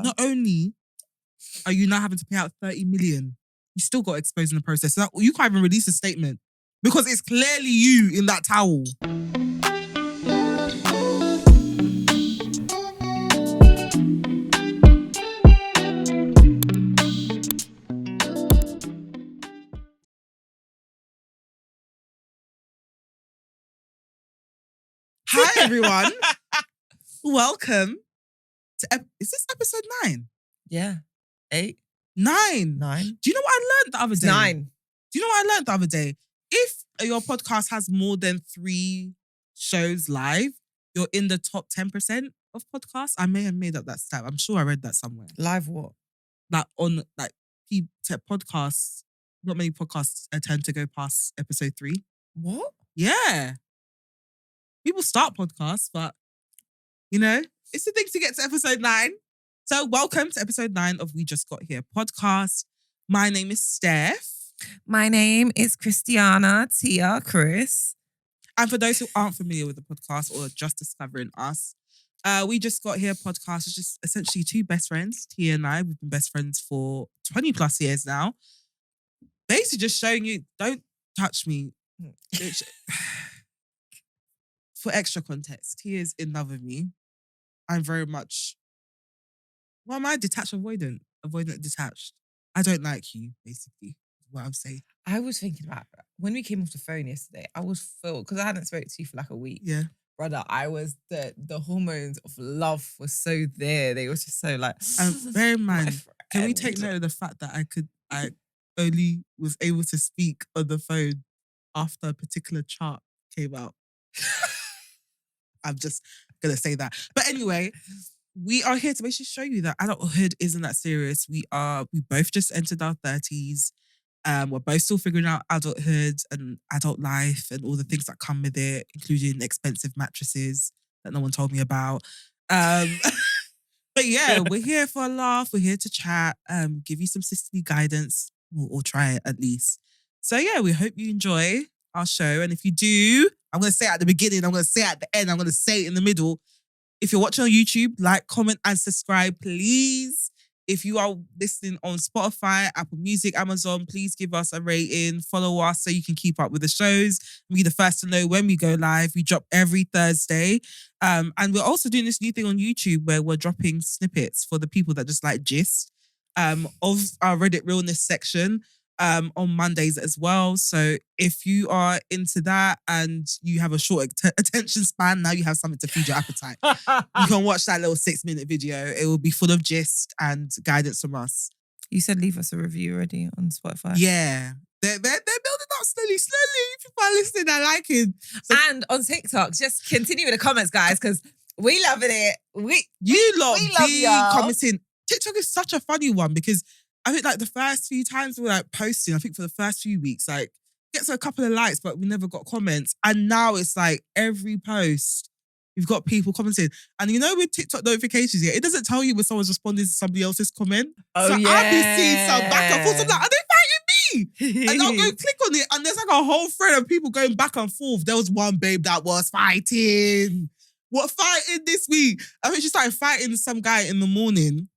Not only are you now having to pay out 30 million, you still got exposed in the process. So you can't even release a statement because it's clearly you in that towel. Hi, everyone. Welcome to... is this episode 9? Yeah. 8? 9. 9. Do you know what I learned the other day? 9. Do you know what I learned the other day? If your podcast has more than 3 shows live, you're in the top 10% of podcasts. I may have made up that stat. I'm sure I read that somewhere. Live what? Like on podcasts, not many podcasts attempt to go past episode 3. What? Yeah. People start podcasts, but you know, it's the thing to get to episode 9. So welcome to episode 9 of We Just Got Here podcast. My name is Steph. My name is Christiana Tia Chris. And for those who aren't familiar with the podcast or just discovering us, We Just Got Here podcast is just essentially 2 best friends, Tia and I. We've been best friends for 20 plus years now. Basically just showing you, don't touch me. For extra context, Tia is in love with me. I'm very much, what am I? Detached, avoidant. Avoidant, detached. I don't like you, basically, is what I'm saying. I was thinking about that. When we came off the phone yesterday, I was filled, because I hadn't spoken to you for like a week. Yeah. Brother, I was, the hormones of love were so there. They were just so like... Bear in mind, can we take note of the fact that I only was able to speak on the phone after a particular chart came out? I'm just going to say that. But anyway, we are here to basically show you that adulthood isn't that serious. We both just entered our 30s. We're both still figuring out adulthood and adult life and all the things that come with it, including expensive mattresses that no one told me about. But yeah, we're here for a laugh. We're here to chat, give you some sisterly guidance, or try it at least. So yeah, we hope you enjoy our show. And if you do, I'm going to say it at the beginning, I'm going to say it at the end, I'm going to say it in the middle. If you're watching on YouTube, like, comment, and subscribe, please. If you are listening on Spotify, Apple Music, Amazon, please give us a rating. Follow us so you can keep up with the shows. Be the first to know when we go live. We drop every Thursday. And we're also doing this new thing on YouTube where we're dropping snippets for the people that just like gist of our Reddit Realness section on Mondays as well. So if you are into that and you have a short attention span, now you have something to feed your appetite. You can watch that little 6-minute video. It will be full of gist and guidance from us. You said leave us a review already on Spotify. Yeah. They're building up slowly. People are listening, they're liking. So, and on TikTok, just continue with the comments, guys, because we loving it. We love y'all. commenting. TikTok is such a funny one because I think like the first few times we were like posting, I think for the first few weeks, like gets a couple of likes, but we never got comments. And now it's like every post, you've got people commenting. And you know with TikTok notifications, yeah, it doesn't tell you when someone's responding to somebody else's comment. Oh, so yeah. I've been seeing some back and forth. I'm like, are they fighting me? And I'll go click on it and there's like a whole thread of people going back and forth. There was one babe that was fighting. What fighting this week? I think she started fighting some guy in the morning.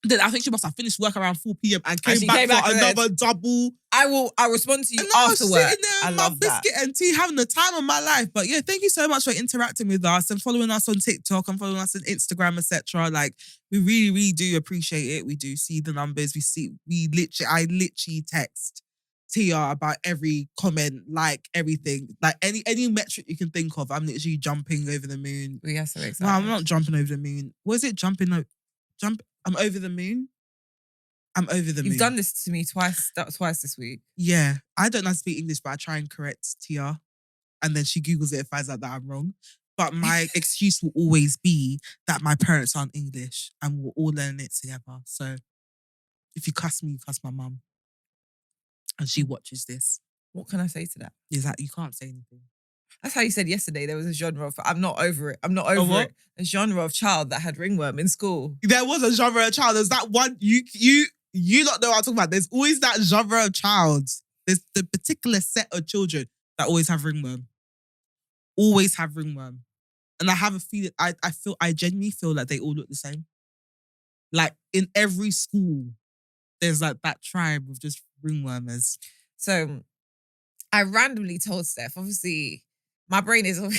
Then I think she must have finished work around 4 p.m. and came back for another double. I'll respond to you after work. I was sitting there with my biscuit and tea, having the time of my life. But yeah, thank you so much for interacting with us and following us on TikTok and following us on Instagram, etc. Like, we really, really do appreciate it. We do see the numbers. I literally text Tia about every comment, like everything. Like any metric you can think of, I'm literally jumping over the moon. We are so excited. No, I'm not jumping over the moon. Was it jumping? I'm over the moon. I'm over the moon. You've done this to me twice this week. Yeah. I don't know how to speak English, but I try and correct Tia. And then she Googles it and finds out that I'm wrong. But my excuse will always be that my parents aren't English and we'll all learn it together. So if you cuss me, you cuss my mum. And she watches this. What can I say to that? Is that you can't say anything. That's how you said yesterday there was a genre of, I'm not over it. I'm not over it. A genre of child that had ringworm in school. There was a genre of child. There's that one, you don't know what I'm talking about. There's always that genre of child. There's the particular set of children that always have ringworm. Always have ringworm. And I have a feeling, I genuinely feel like they all look the same. Like in every school, there's like that tribe of just ringwormers. So I randomly told Steph, obviously, my brain is all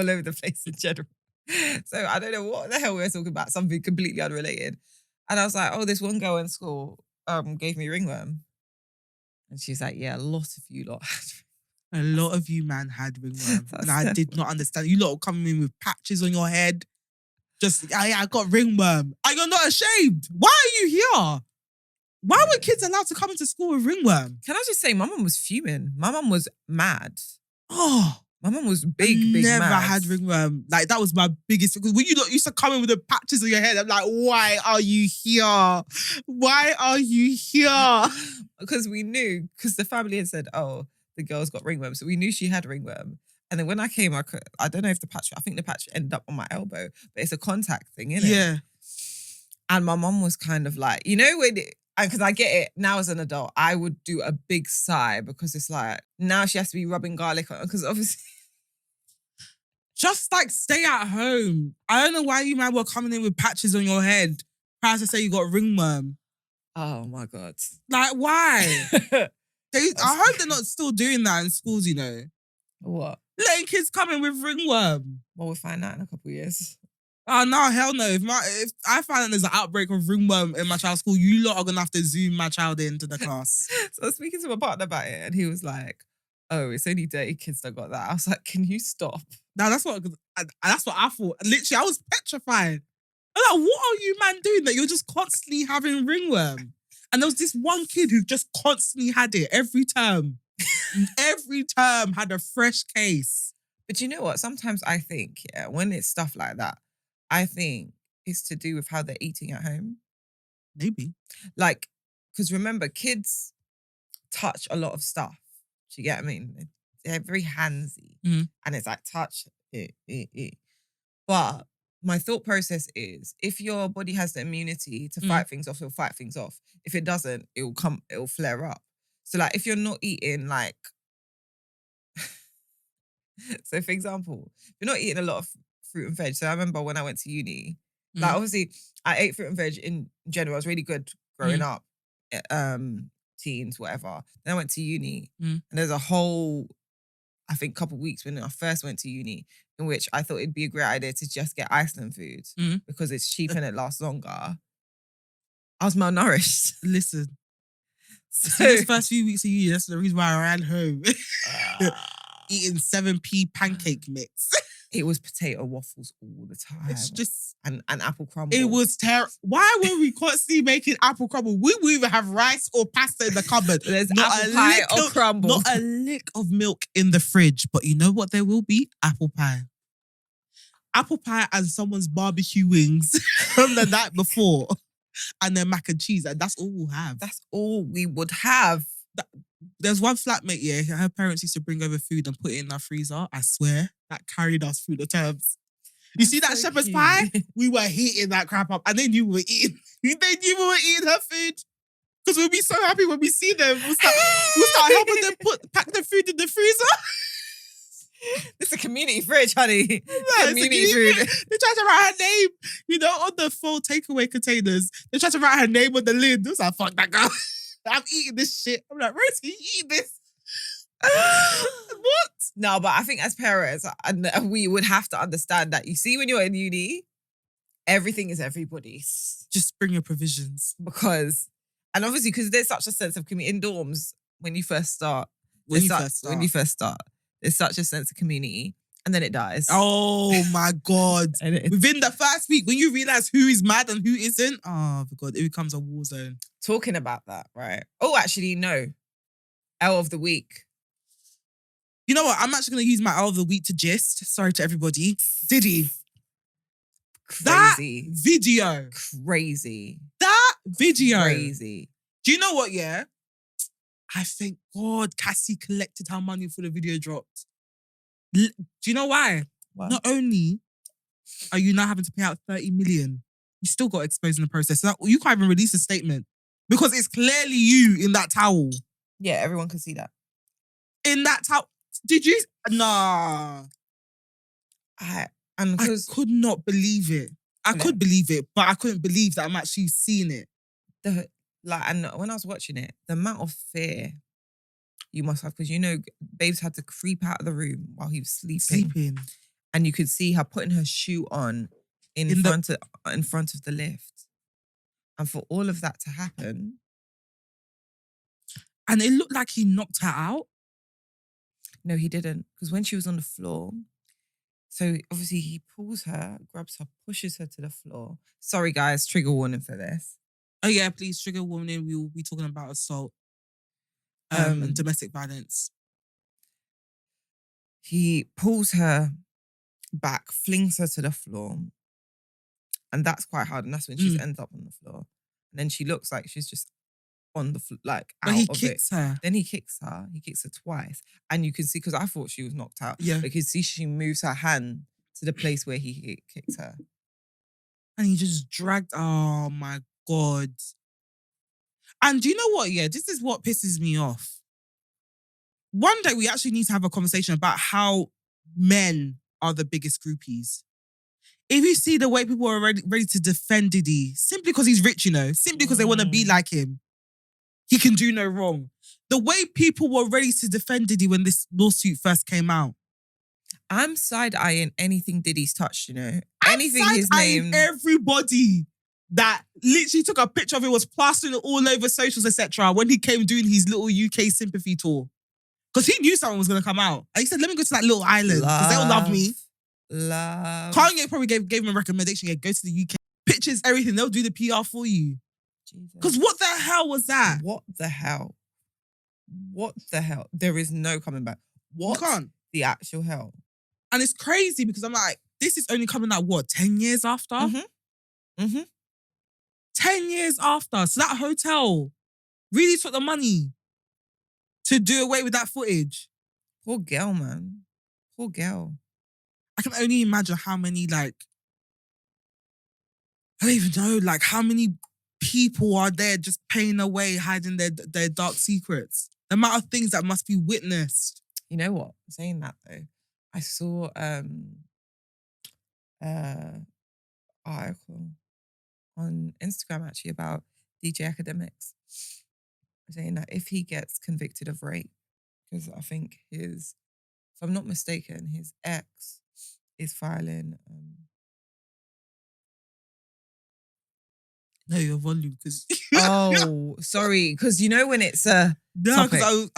over the place in general. So I don't know what the hell we were talking about, something completely unrelated. And I was like, oh, this one girl in school gave me ringworm. And she's like, yeah, a lot of you lot had A lot of you, man, had ringworm. That's And I did not understand. You lot were coming in with patches on your head. Just, I got ringworm. And you're not ashamed. Why are you here? Why were kids allowed to come into school with ringworm? Can I just say, my mum was fuming. My mum was mad. Oh, my mum was big never mad. had ringworm. Like, that was my biggest, because when you lot used to come in with the patches on your head, I'm like, why are you here? Why are you here? Because we knew, because the family had said, oh, the girl's got ringworm. So we knew she had ringworm. And then when I came, I don't know if I think the patch ended up on my elbow, but it's a contact thing, isn't it? Yeah. And my mum was kind of like, you know, because I get it now as an adult, I would do a big sigh because it's like, now she has to be rubbing garlic on, because obviously. Just like stay at home. I don't know why you man were coming in with patches on your head prior to say you got ringworm. Oh my God. Like, why? I hope they're not still doing that in schools, you know. What? Letting kids come in with ringworm. Well, we'll find out in a couple of years. Oh, no, hell no. If I find that there's an outbreak of ringworm in my child's school, you lot are going to have to zoom my child into the class. So I was speaking to my partner about it and he was like, oh, it's only dirty kids that got that. I was like, can you stop? No, that's what I thought. Literally, I was petrified. I'm like, what are you man doing that you're just constantly having ringworm? And there was this one kid who just constantly had it every term. Every term had a fresh case. But you know what? Sometimes I think, yeah, when it's stuff like that, I think it's to do with how they're eating at home. Maybe. Like, because remember, kids touch a lot of stuff. Do you get what I mean? They're very handsy. Mm-hmm. And it's like, touch it. But my thought process is, if your body has the immunity to fight things off, it'll fight things off. If it doesn't, it'll flare up. So like, if you're not eating like, so for example, if you're not eating a lot of fruit and veg. So I remember when I went to uni, like obviously I ate fruit and veg in general. I was really good growing up, teens, whatever. Then I went to uni and there's a whole, I think, couple of weeks when I first went to uni in which I thought it'd be a great idea to just get Iceland food because it's cheap and it lasts longer. I was malnourished. Listen. So these first few weeks of uni, that's the reason why I ran home. Eating 7p pancake mix. It was potato waffles all the time. It's just... And apple crumble. It was terrible. Why were we constantly making apple crumble? We would either have rice or pasta in the cupboard. There's not apple pie or crumble. Not a lick of milk in the fridge. But you know what there will be? Apple pie. Apple pie and someone's barbecue wings from the night before. And then mac and cheese. And that's all we'll have. That's all we would have. There's one flatmate, yeah, her parents used to bring over food and put it in our freezer. I swear, that carried us through the terms. You see that shepherd's pie? We were heating that crap up and they knew we were eating. They knew we were eating her food. Because we'll be so happy when we see them. We'll start helping them pack the food in the freezer. It's a community fridge, honey. Yeah, community food. They tried to write her name, you know, on the full takeaway containers. They tried to write her name on the lid. I was like, fuck that girl. I'm eating this shit. I'm like, Rosie, you eating this? What? No, but I think as parents, we would have to understand that. You see, when you're in uni, everything is everybody's. Just bring your provisions. And obviously, because there's such a sense of community in dorms when you first start. There's such a sense of community. And then it dies. Oh my God. Within the first week, when you realize who is mad and who isn't, oh my God, it becomes a war zone. Talking about that, right? Oh, actually, no. L of the week. You know what? I'm actually going to use my L of the week to gist. Sorry to everybody. Diddy. Crazy. That video. Crazy. That video. Crazy. Do you know what, yeah? I thank God Cassie collected her money before the video dropped. Do you know why? What? Not only are you now having to pay out 30 million, you still got exposed in the process. So you can't even release a statement because it's clearly you in that towel. Yeah, everyone can see that. In that towel. Did you? Nah. I could not believe it. I could believe it, but I couldn't believe that I'm actually seeing it. And when I was watching it, the amount of fear you must have, because you know, Babes had to creep out of the room while he was sleeping. And you could see her putting her shoe on in front of the lift. And for all of that to happen. And it looked like he knocked her out. No, he didn't. Because when she was on the floor, so obviously he pulls her, grabs her, pushes her to the floor. Sorry guys, trigger warning for this. Oh yeah, please, trigger warning. We will be talking about assault and domestic violence. He pulls her back, flings her to the floor. And that's quite hard. And that's when she ends up on the floor. And then she looks like she's just on the floor, like out of it. But he kicks her. Then he kicks her. He kicks her twice. And you can see, because I thought she was knocked out. Yeah. But you can see she moves her hand to the place where he kicked her. And he just dragged, oh my God. And do you know what? Yeah, this is what pisses me off. One day we actually need to have a conversation about how men are the biggest groupies. If you see the way people are ready to defend Diddy, simply because he's rich, you know, simply because they want to be like him, he can do no wrong. The way people were ready to defend Diddy when this lawsuit first came out. I'm side-eyeing anything Diddy's touched, you know. Anything his name. Everybody that literally took a picture of it, was plastering it all over socials, etc. when he came doing his little UK sympathy tour. Because he knew someone was going to come out. And he said, let me go to that little island because they'll love me. Love. Kanye probably gave him a recommendation. Yeah, go to the UK. Pictures, everything. They'll do the PR for you. Because what the hell was that? What the hell? What the hell? There is no coming back. What You can't. The actual hell? And it's crazy because I'm like, this is only coming out, what, 10 years after? 10 years after. So that hotel really took the money to do away with that footage. Poor girl, man. Poor girl. I can only imagine how many, like, I don't even know, like, how many people are there just paying away, hiding their dark secrets. The amount of things that must be witnessed. You know what? Saying that, though, I saw article on Instagram, actually, about DJ Academics, saying that if he gets convicted of rape, because I think if I'm not mistaken, his ex is filing. No, your volume, because oh, sorry, because you know when it's a no, because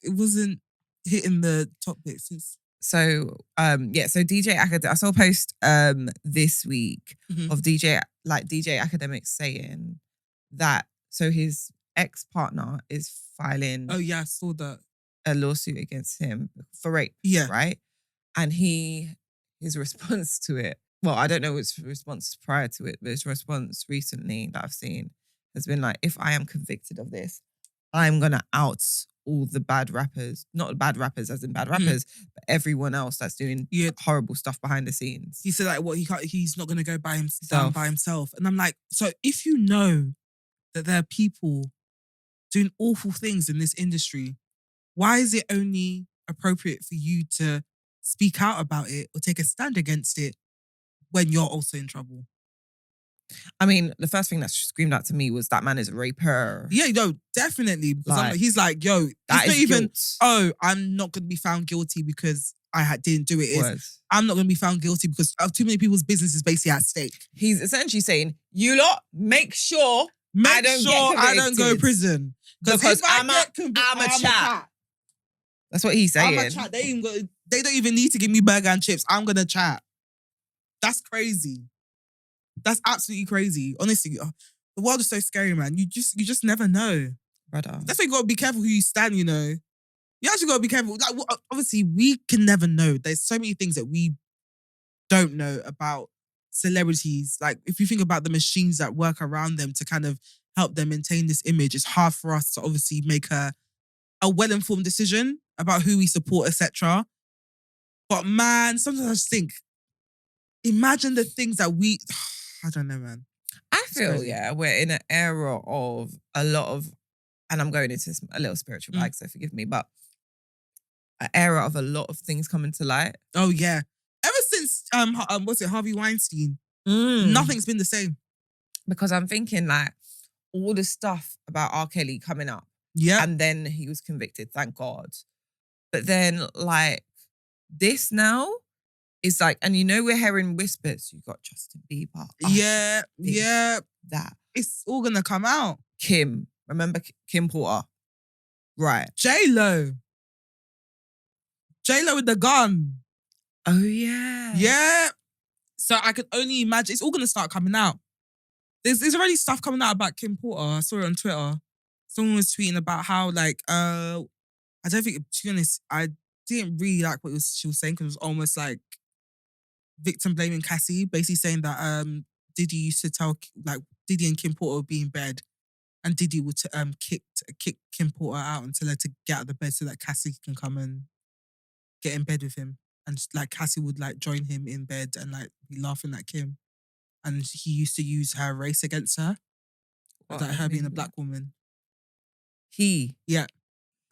it wasn't hitting the topic since. So so DJ Academics, I saw a post this week of DJ Academics saying that so his ex-partner is filing. Oh yeah, I saw that. A lawsuit against him for rape. Yeah. Right? And his response to it, well, I don't know his response prior to it, but his response recently that I've seen has been like, if I am convicted of this, I'm gonna out all the bad rappers, not bad rappers as in bad rappers, but everyone else that's doing horrible stuff behind the scenes. He said like, what, he's not gonna go down by himself. And I'm like, so if you know that there are people doing awful things in this industry, why is it only appropriate for you to speak out about it or take a stand against it when you're also in trouble? I mean, the first thing that screamed out to me was that man is a raper. Yeah, no, definitely. Because he's like, yo, that is even, guilt. oh, I'm not going to be found guilty because I didn't do it. I'm not going to be found guilty because too many people's business is basically at stake. He's essentially saying, you lot, make sure I don't go to prison. Because I'm a chat. That's what he's saying. I'm a chat. They don't even need to give me burger and chips. I'm going to chat. That's crazy. That's absolutely crazy. Honestly, the world is so scary, man. You just never know. Brother. That's why you got to be careful who you stand, you know. You actually got to be careful. Like, obviously, we can never know. There's so many things that we don't know about celebrities. Like, if you think about the machines that work around them to kind of help them maintain this image, it's hard for us to obviously make a well-informed decision about who we support, etc. But man, sometimes I just think, imagine the things that I don't know, man. I feel, we're in an era of a lot of, and I'm going into a little spiritual bag, so forgive me, but an era of a lot of things coming to light. Oh, yeah. Ever since, what's it, Harvey Weinstein Nothing's been the same. Because I'm thinking like all the stuff about R. Kelly coming up. Yeah. And then he was convicted, thank God. But then like this now is like, and you know we're hearing whispers. You got Justin Bieber. Yeah. This, Yeah. that. It's all going to come out. Kim. Remember Kim Porter? Right. J-Lo. J-Lo with the gun. Oh, yeah. Yeah. So I could only imagine. It's all going to start coming out. There's already stuff coming out about Kim Porter. I saw it on Twitter. Someone was tweeting about how, like, I don't think, to be honest, I didn't really like what she was saying because it was almost like victim blaming Cassie, basically saying that Diddy used to tell, like, Diddy and Kim Porter would be in bed and Diddy would kick Kim Porter out and tell her to get out of the bed so that Cassie can come and get in bed with him. And like Cassie would like join him in bed and like be laughing at Kim. And he used to use her race against her. Like her being a black woman. Yeah.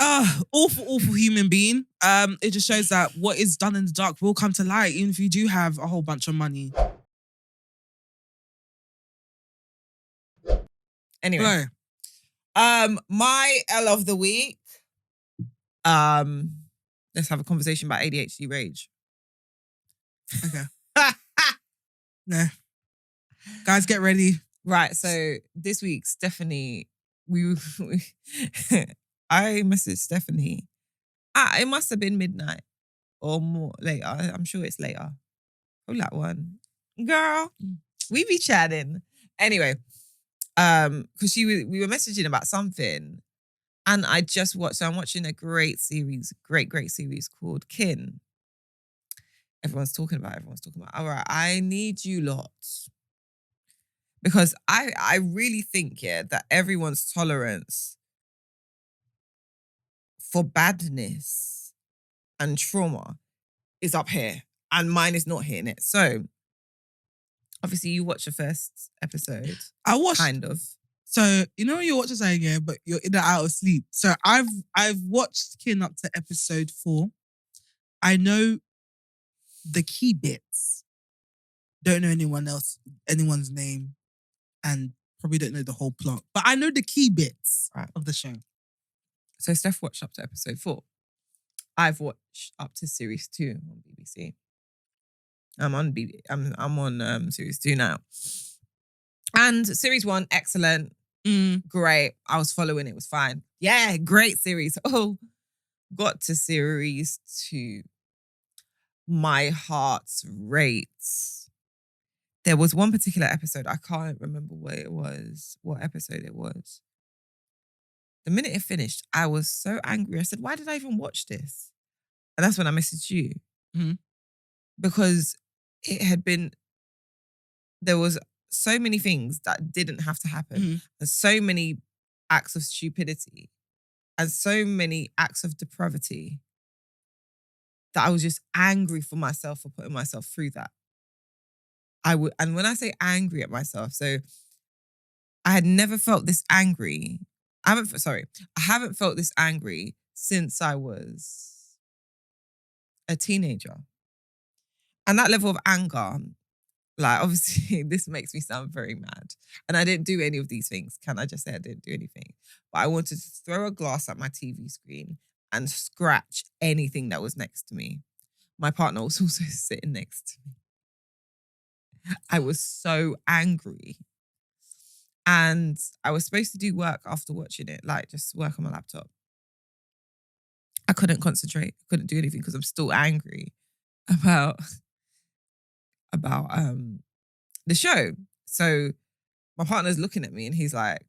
Awful human being. It just shows that what is done in the dark will come to light, even if you do have a whole bunch of money. Anyway. My L of the week. Let's have a conversation about ADHD rage. Okay. Nah. Guys, get ready. Right, so this week, Stephanie, I messaged Stephanie. It must have been midnight or more later. I'm sure it's later. Oh, that one. Girl, we be chatting. Anyway, because we were messaging about something and I just watched, so I'm watching a great series called Kin. Everyone's talking about it. All right, I need you lots. Because I really think, that everyone's tolerance for badness and trauma is up here. And mine is not hitting it. So, obviously, you watched the first episode. I watched. Kind of. So, you know when you're watching something, but you're in and out of sleep. So, I've watched Kin up to episode 4. I know the key bits. Don't know anyone's name. And probably don't know the whole plot. But I know the key bits of the show. So Steph watched up to episode 4. I've watched up to series 2 on BBC. I'm on series 2 now. And series 1, excellent. Great. I was following it, was fine. Yeah, great series. Oh, got to series 2. My heart's rate. There was one particular episode, I can't remember what episode it was. The minute it finished, I was so angry. I said, why did I even watch this? And that's when I messaged you. Mm-hmm. Because there was so many things that didn't have to happen. And so many acts of stupidity and so many acts of depravity that I was just angry for myself for putting myself through that. And when I say angry at myself, so I had never felt this angry. I haven't felt this angry since I was a teenager. And that level of anger, like obviously this makes me sound very mad. And I didn't do any of these things. Can I just say I didn't do anything? But I wanted to throw a glass at my TV screen and scratch anything that was next to me. My partner was also sitting next to me. I was so angry. And I was supposed to do work after watching it, like just work on my laptop. I couldn't concentrate, couldn't do anything because I'm still angry about the show. So my partner's looking at me and he's like,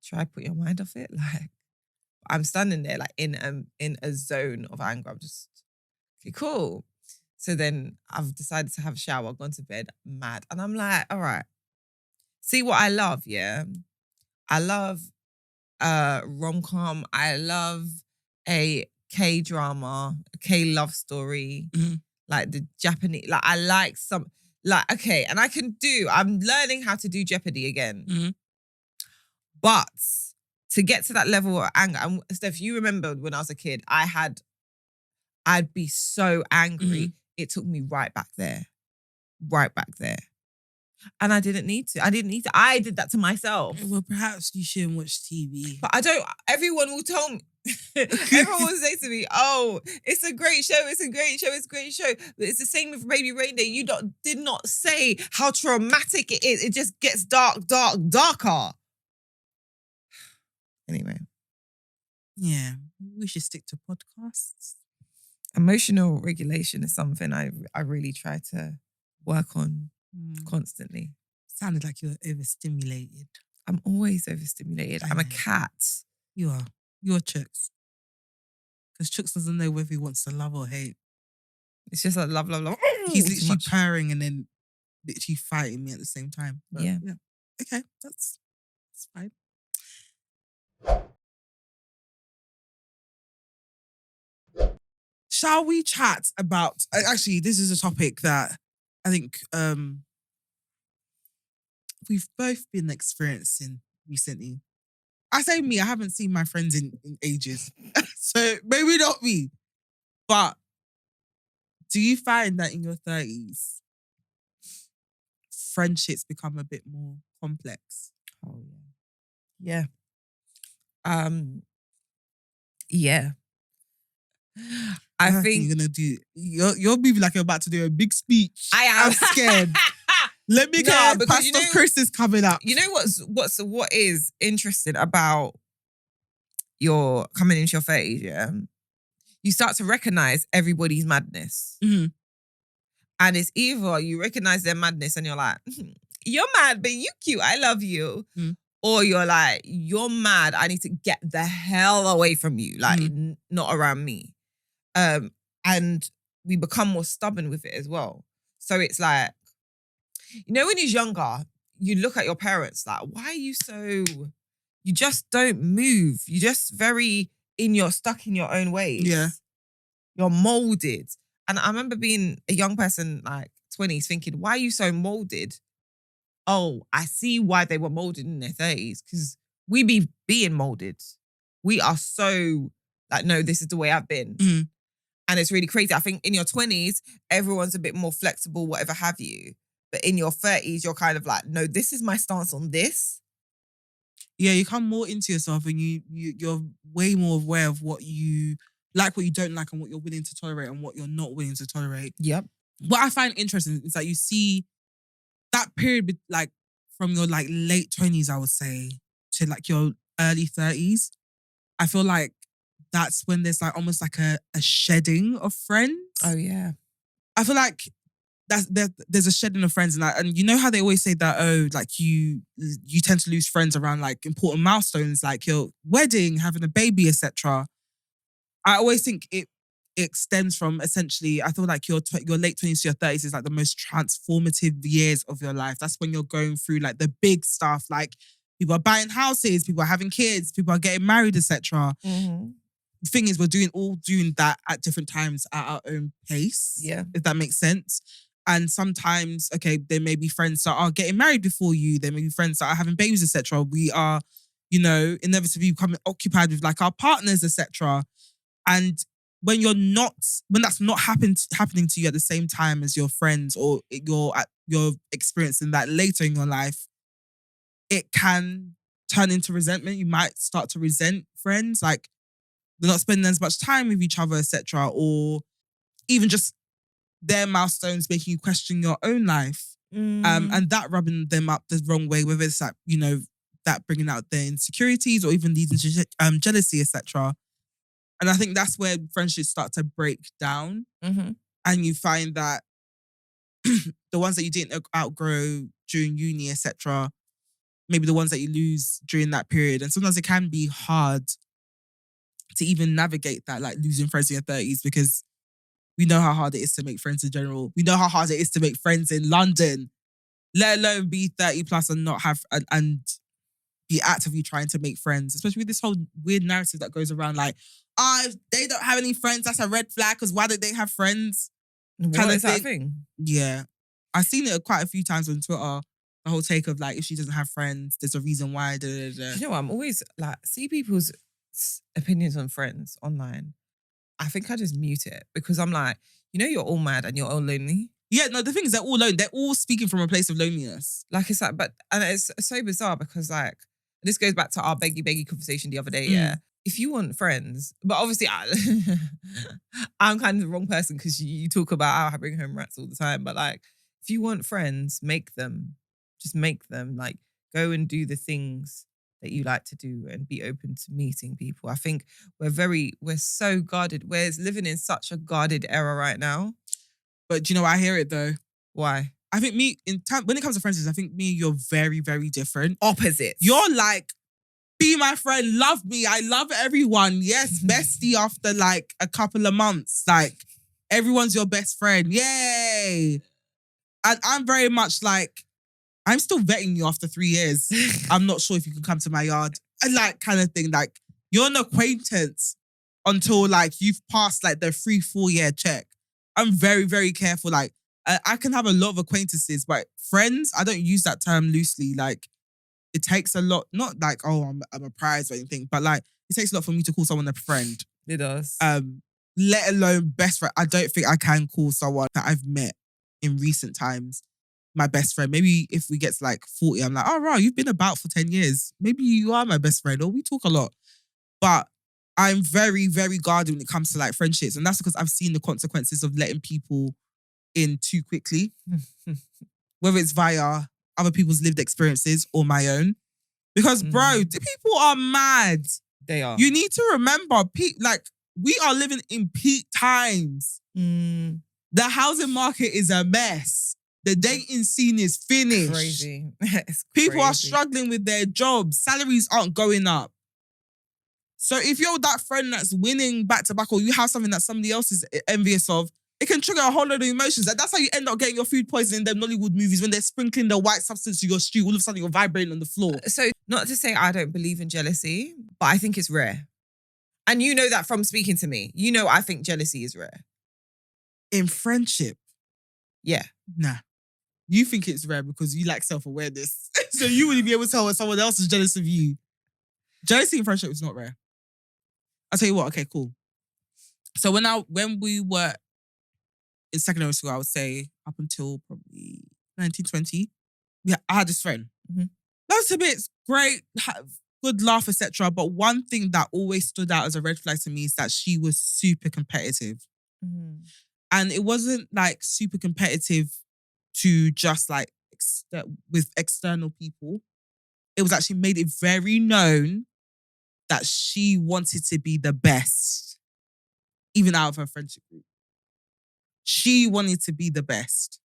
try put your mind off it. Like I'm standing there like in a zone of anger. I'm just, okay, cool. So then I've decided to have a shower, gone to bed, mad. And I'm like, all right. See what I love, yeah? I love rom-com. I love a K-drama, a K-love story. Like the Japanese, like I like some, like, okay. And I'm learning how to do Jeopardy again. But to get to that level of anger, and Steph, you remember when I was a kid, I'd be so angry. It took me right back there. right back there. And I didn't need to. I did that to myself. Well, perhaps you shouldn't watch TV. But everyone will tell me. Everyone will say to me, oh, it's a great show, it's a great show, it's a great show. But it's the same with Baby Rain Day. You did not say how traumatic it is. It just gets darker. Anyway. Yeah, we should stick to podcasts. Emotional regulation is something I really try to work on constantly. Sounded like you're overstimulated. I'm always overstimulated. I'm a cat. You are. You're Chooks. Because Chooks doesn't know whether he wants to love or hate. It's just like love. He's literally purring and then literally fighting me at the same time. But yeah. Okay, that's fine. Shall we chat about... Actually, this is a topic that I think we've both been experiencing recently. I say me, I haven't seen my friends in ages. So maybe not me. But do you find that in your 30s, friendships become a bit more complex? Oh, yeah. Yeah. I think you're gonna do. You're moving like you're about to do a big speech. I am. I'm scared. Let me go. Pastor Chris is coming up. You know what is interesting about your coming into your 30s? Yeah, you start to recognize everybody's madness, and it's either you recognize their madness and you're like, you're mad, but you cute. I love you. Or you're like, you're mad. I need to get the hell away from you. Like, not around me. And we become more stubborn with it as well. So it's like, you know, when you're younger, you look at your parents like, why are you so... You just don't move. You're just stuck in your own ways. Yeah. You're molded. And I remember being a young person, like 20s, thinking, why are you so molded? Oh, I see why they were molded in their 30s, because we be being molded. We are so like, no, this is the way I've been. And it's really crazy. I think in your 20s, everyone's a bit more flexible, whatever have you. But in your 30s, you're kind of like, no, this is my stance on this. Yeah, you come more into yourself and you're way more aware of what you like, what you don't like, and what you're willing to tolerate and what you're not willing to tolerate. Yep. What I find interesting is that you see that period, like from your like late 20s, I would say, to like your early 30s. I feel like that's when there's like almost like a shedding of friends. Oh yeah. I feel like there's a shedding of friends, and you know how they always say that, oh, like you tend to lose friends around like important milestones, like your wedding, having a baby, etc. I always think it stems from essentially, I feel like your late 20s to your 30s is like the most transformative years of your life. That's when you're going through like the big stuff, like people are buying houses, people are having kids, people are getting married, etc. The thing is, we're doing that at different times at our own pace. Yeah. If that makes sense. And sometimes, okay, there may be friends that are getting married before you. There may be friends that are having babies, etc. We are, inevitably becoming occupied with like our partners, etc. And when that's not happening to you at the same time as your friends, or you're experiencing that later in your life, it can turn into resentment. You might start to resent friends, like they're not spending as much time with each other, etc. Or even just their milestones making you question your own life. And that rubbing them up the wrong way, whether it's like, that bringing out their insecurities or even leading to jealousy, etc. And I think that's where friendships start to break down. And you find that the ones that you didn't outgrow during uni, etc., maybe the ones that you lose during that period. And sometimes it can be hard to even navigate that, like losing friends in your 30s, because we know how hard it is to make friends in general. We know how hard it is to make friends in London, let alone be 30 plus and not have and be actively trying to make friends, especially with this whole weird narrative that goes around like, if they don't have any friends, that's a red flag, because why don't they have friends? What is that thing? Yeah. I've seen it quite a few times on Twitter, the whole take of like, if she doesn't have friends, there's a reason why. You know what? I'm always like, see people's opinions on friends online. I think I just mute it, because I'm like, you're all mad and you're all lonely. Yeah, no, the thing is they're all alone. They're all speaking from a place of loneliness. Like it's like, and it's so bizarre because like, this goes back to our beggy conversation the other day, yeah. If you want friends, but obviously I'm kind of the wrong person because you talk about how I bring home rats all the time, but like, if you want friends, make them. Just make them. Like, go and do the things that you like to do and be open to meeting people. I think we're so guarded. We're living in such a guarded era right now. But do you know why I hear it though? Why? I think when it comes to friends, I think me and you're very, very different. Opposites. You're like, be my friend, love me. I love everyone. Yes, bestie after like a couple of months. Like, everyone's your best friend. Yay. And I'm very much like, I'm still vetting you after 3 years. I'm not sure if you can come to my yard. And like, kind of thing. Like, you're an acquaintance until like you've passed like the 3-4 year check. I'm very, very careful. Like, I can have a lot of acquaintances, but friends, I don't use that term loosely. Like, it takes a lot, not like, oh, I'm a prize or anything, but like, it takes a lot for me to call someone a friend. It does. Let alone best friend. I don't think I can call someone that I've met in recent times my best friend. Maybe if we get to like 40, I'm like, oh, right, you've been about for 10 years. Maybe you are my best friend, or we talk a lot. But I'm very, very guarded when it comes to like friendships. And that's because I've seen the consequences of letting people in too quickly. Whether it's via other people's lived experiences or my own. Because bro, the people are mad. They are. You need to remember, like, we are living in peak times. The housing market is a mess. The dating scene is finished. Crazy. People are struggling with their jobs. Salaries aren't going up. So if you're that friend that's winning back to back, or you have something that somebody else is envious of, it can trigger a whole load of emotions. And that's how you end up getting your food poisoning in them Nollywood movies when they're sprinkling the white substance to your stew. All of a sudden you're vibrating on the floor. So not to say I don't believe in jealousy, but I think it's rare. And you know that from speaking to me. You know I think jealousy is rare. In friendship? Yeah. Nah. You think it's rare because you lack self-awareness. So you wouldn't be able to tell when someone else is jealous of you. Jealousy in friendship is not rare. I'll tell you what, okay, cool. So when we were in secondary school, I would say up until probably 1920, yeah, I had this friend. Lots of it's great, good laugh, etc. But one thing that always stood out as a red flag to me is that she was super competitive. And it wasn't like super competitive to just like with external people. It was actually made it very known that she wanted to be the best, even out of her friendship group. She wanted to be the best.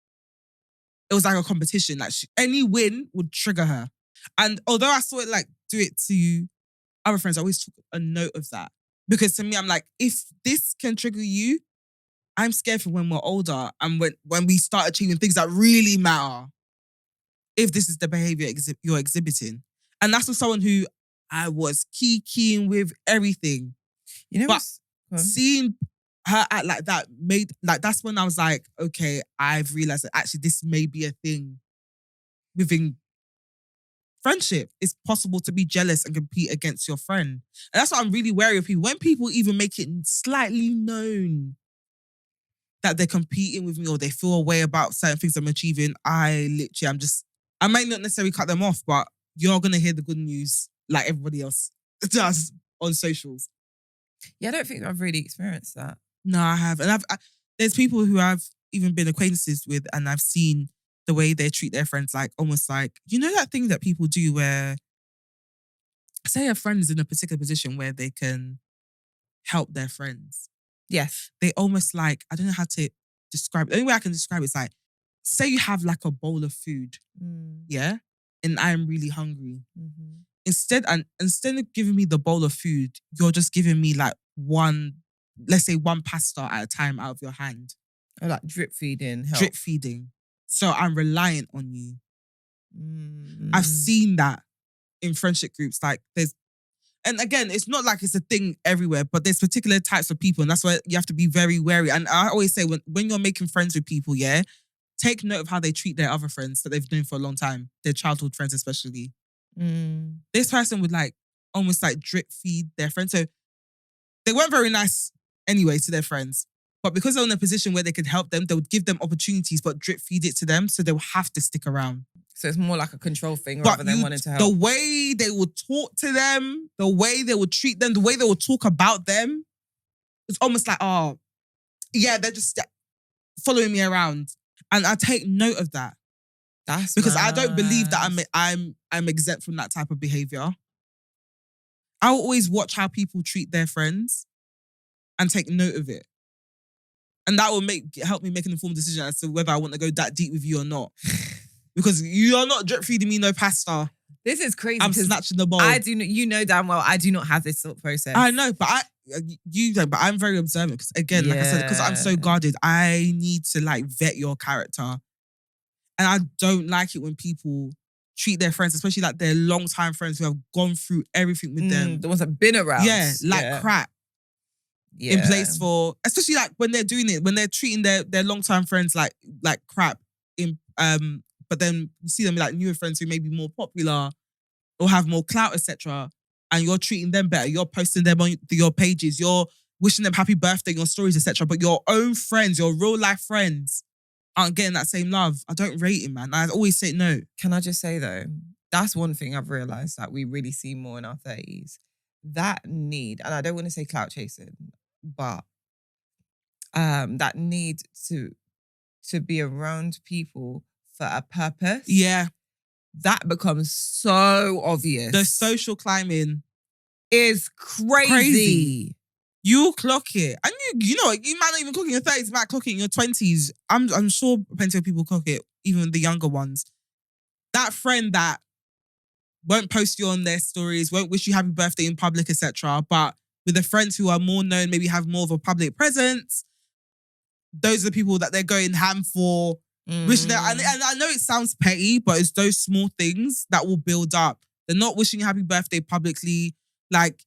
It was like a competition. Like any win would trigger her. And although I saw it like do it to other friends, I always took a note of that. Because to me, I'm like, if this can trigger you, I'm scared for when we're older and when we start achieving things that really matter, if this is the behavior you're exhibiting. And that's with someone who I was keen with everything. You know, but seeing her act like that that's when I was like, okay, I've realized that actually this may be a thing within friendship. It's possible to be jealous and compete against your friend. And that's what I'm really wary of people. When people even make it slightly known that they're competing with me or they feel a way about certain things I'm achieving, I might not necessarily cut them off, but you're going to hear the good news like everybody else does on socials. Yeah, I don't think I've really experienced that. No, I have. And there's people who I've even been acquaintances with and I've seen the way they treat their friends, like almost like, you know that thing that people do where, say a friend is in a particular position where they can help their friends. Yes. They almost like, I don't know how to describe it. The only way I can describe it is like, say you have like a bowl of food, yeah? And I'm really hungry. Instead of giving me the bowl of food, you're just giving me like one pasta at a time out of your hand. Oh, like drip feeding help. Drip feeding. So I'm reliant on you. I've seen that in friendship groups. Like and again, it's not like it's a thing everywhere, but there's particular types of people and that's why you have to be very wary. And I always say when you're making friends with people, yeah, take note of how they treat their other friends that they've known for a long time, their childhood friends especially. This person would like almost like drip feed their friends. So they weren't very nice anyway to their friends. But because they're in a position where they could help them, they would give them opportunities, but drip feed it to them, so they'll have to stick around. So it's more like a control thing rather than wanting to help. The way they would talk to them, the way they would treat them, the way they would talk about them, it's almost like, oh, yeah, they're just following me around. And I take note of that. That's because I don't believe that I'm exempt from that type of behavior. I will always watch how people treat their friends and take note of it. And that will help me make an informed decision as to whether I want to go that deep with you or not. Because you are not drip feeding me no pasta. This is crazy. I'm snatching the bowl. I do not, you know damn well, I do not have this thought process. I know, but but I'm very observant because again, like I said, because I'm so guarded, I need to like vet your character. And I don't like it when people treat their friends, especially like their long-time friends who have gone through everything with them. The ones that have been around. Yeah, like crap. Yeah. In place for, especially like when they're doing it, when they're treating their long-time friends like crap. But then you see them like newer friends who may be more popular or have more clout, etc. And you're treating them better. You're posting them on your pages. You're wishing them happy birthday on your stories, etc. But your own friends, your real life friends, aren't getting that same love. I don't rate it, man. I always say no. Can I just say though, that's one thing I've realised that we really see more in our 30s. That need, and I don't want to say clout chasing, but that need to be around people for a purpose. Yeah. That becomes so obvious. The social climbing is crazy. You clock it. And you know, you might not even clock it in your 30s, you might clock it in your 20s. I'm sure plenty of people clock it, even the younger ones. That friend that won't post you on their stories, won't wish you happy birthday in public, etc. But with the friends who are more known, maybe have more of a public presence, those are the people that they're going ham for. Wishing them, and I know it sounds petty, but it's those small things that will build up. They're not wishing you happy birthday publicly. Like,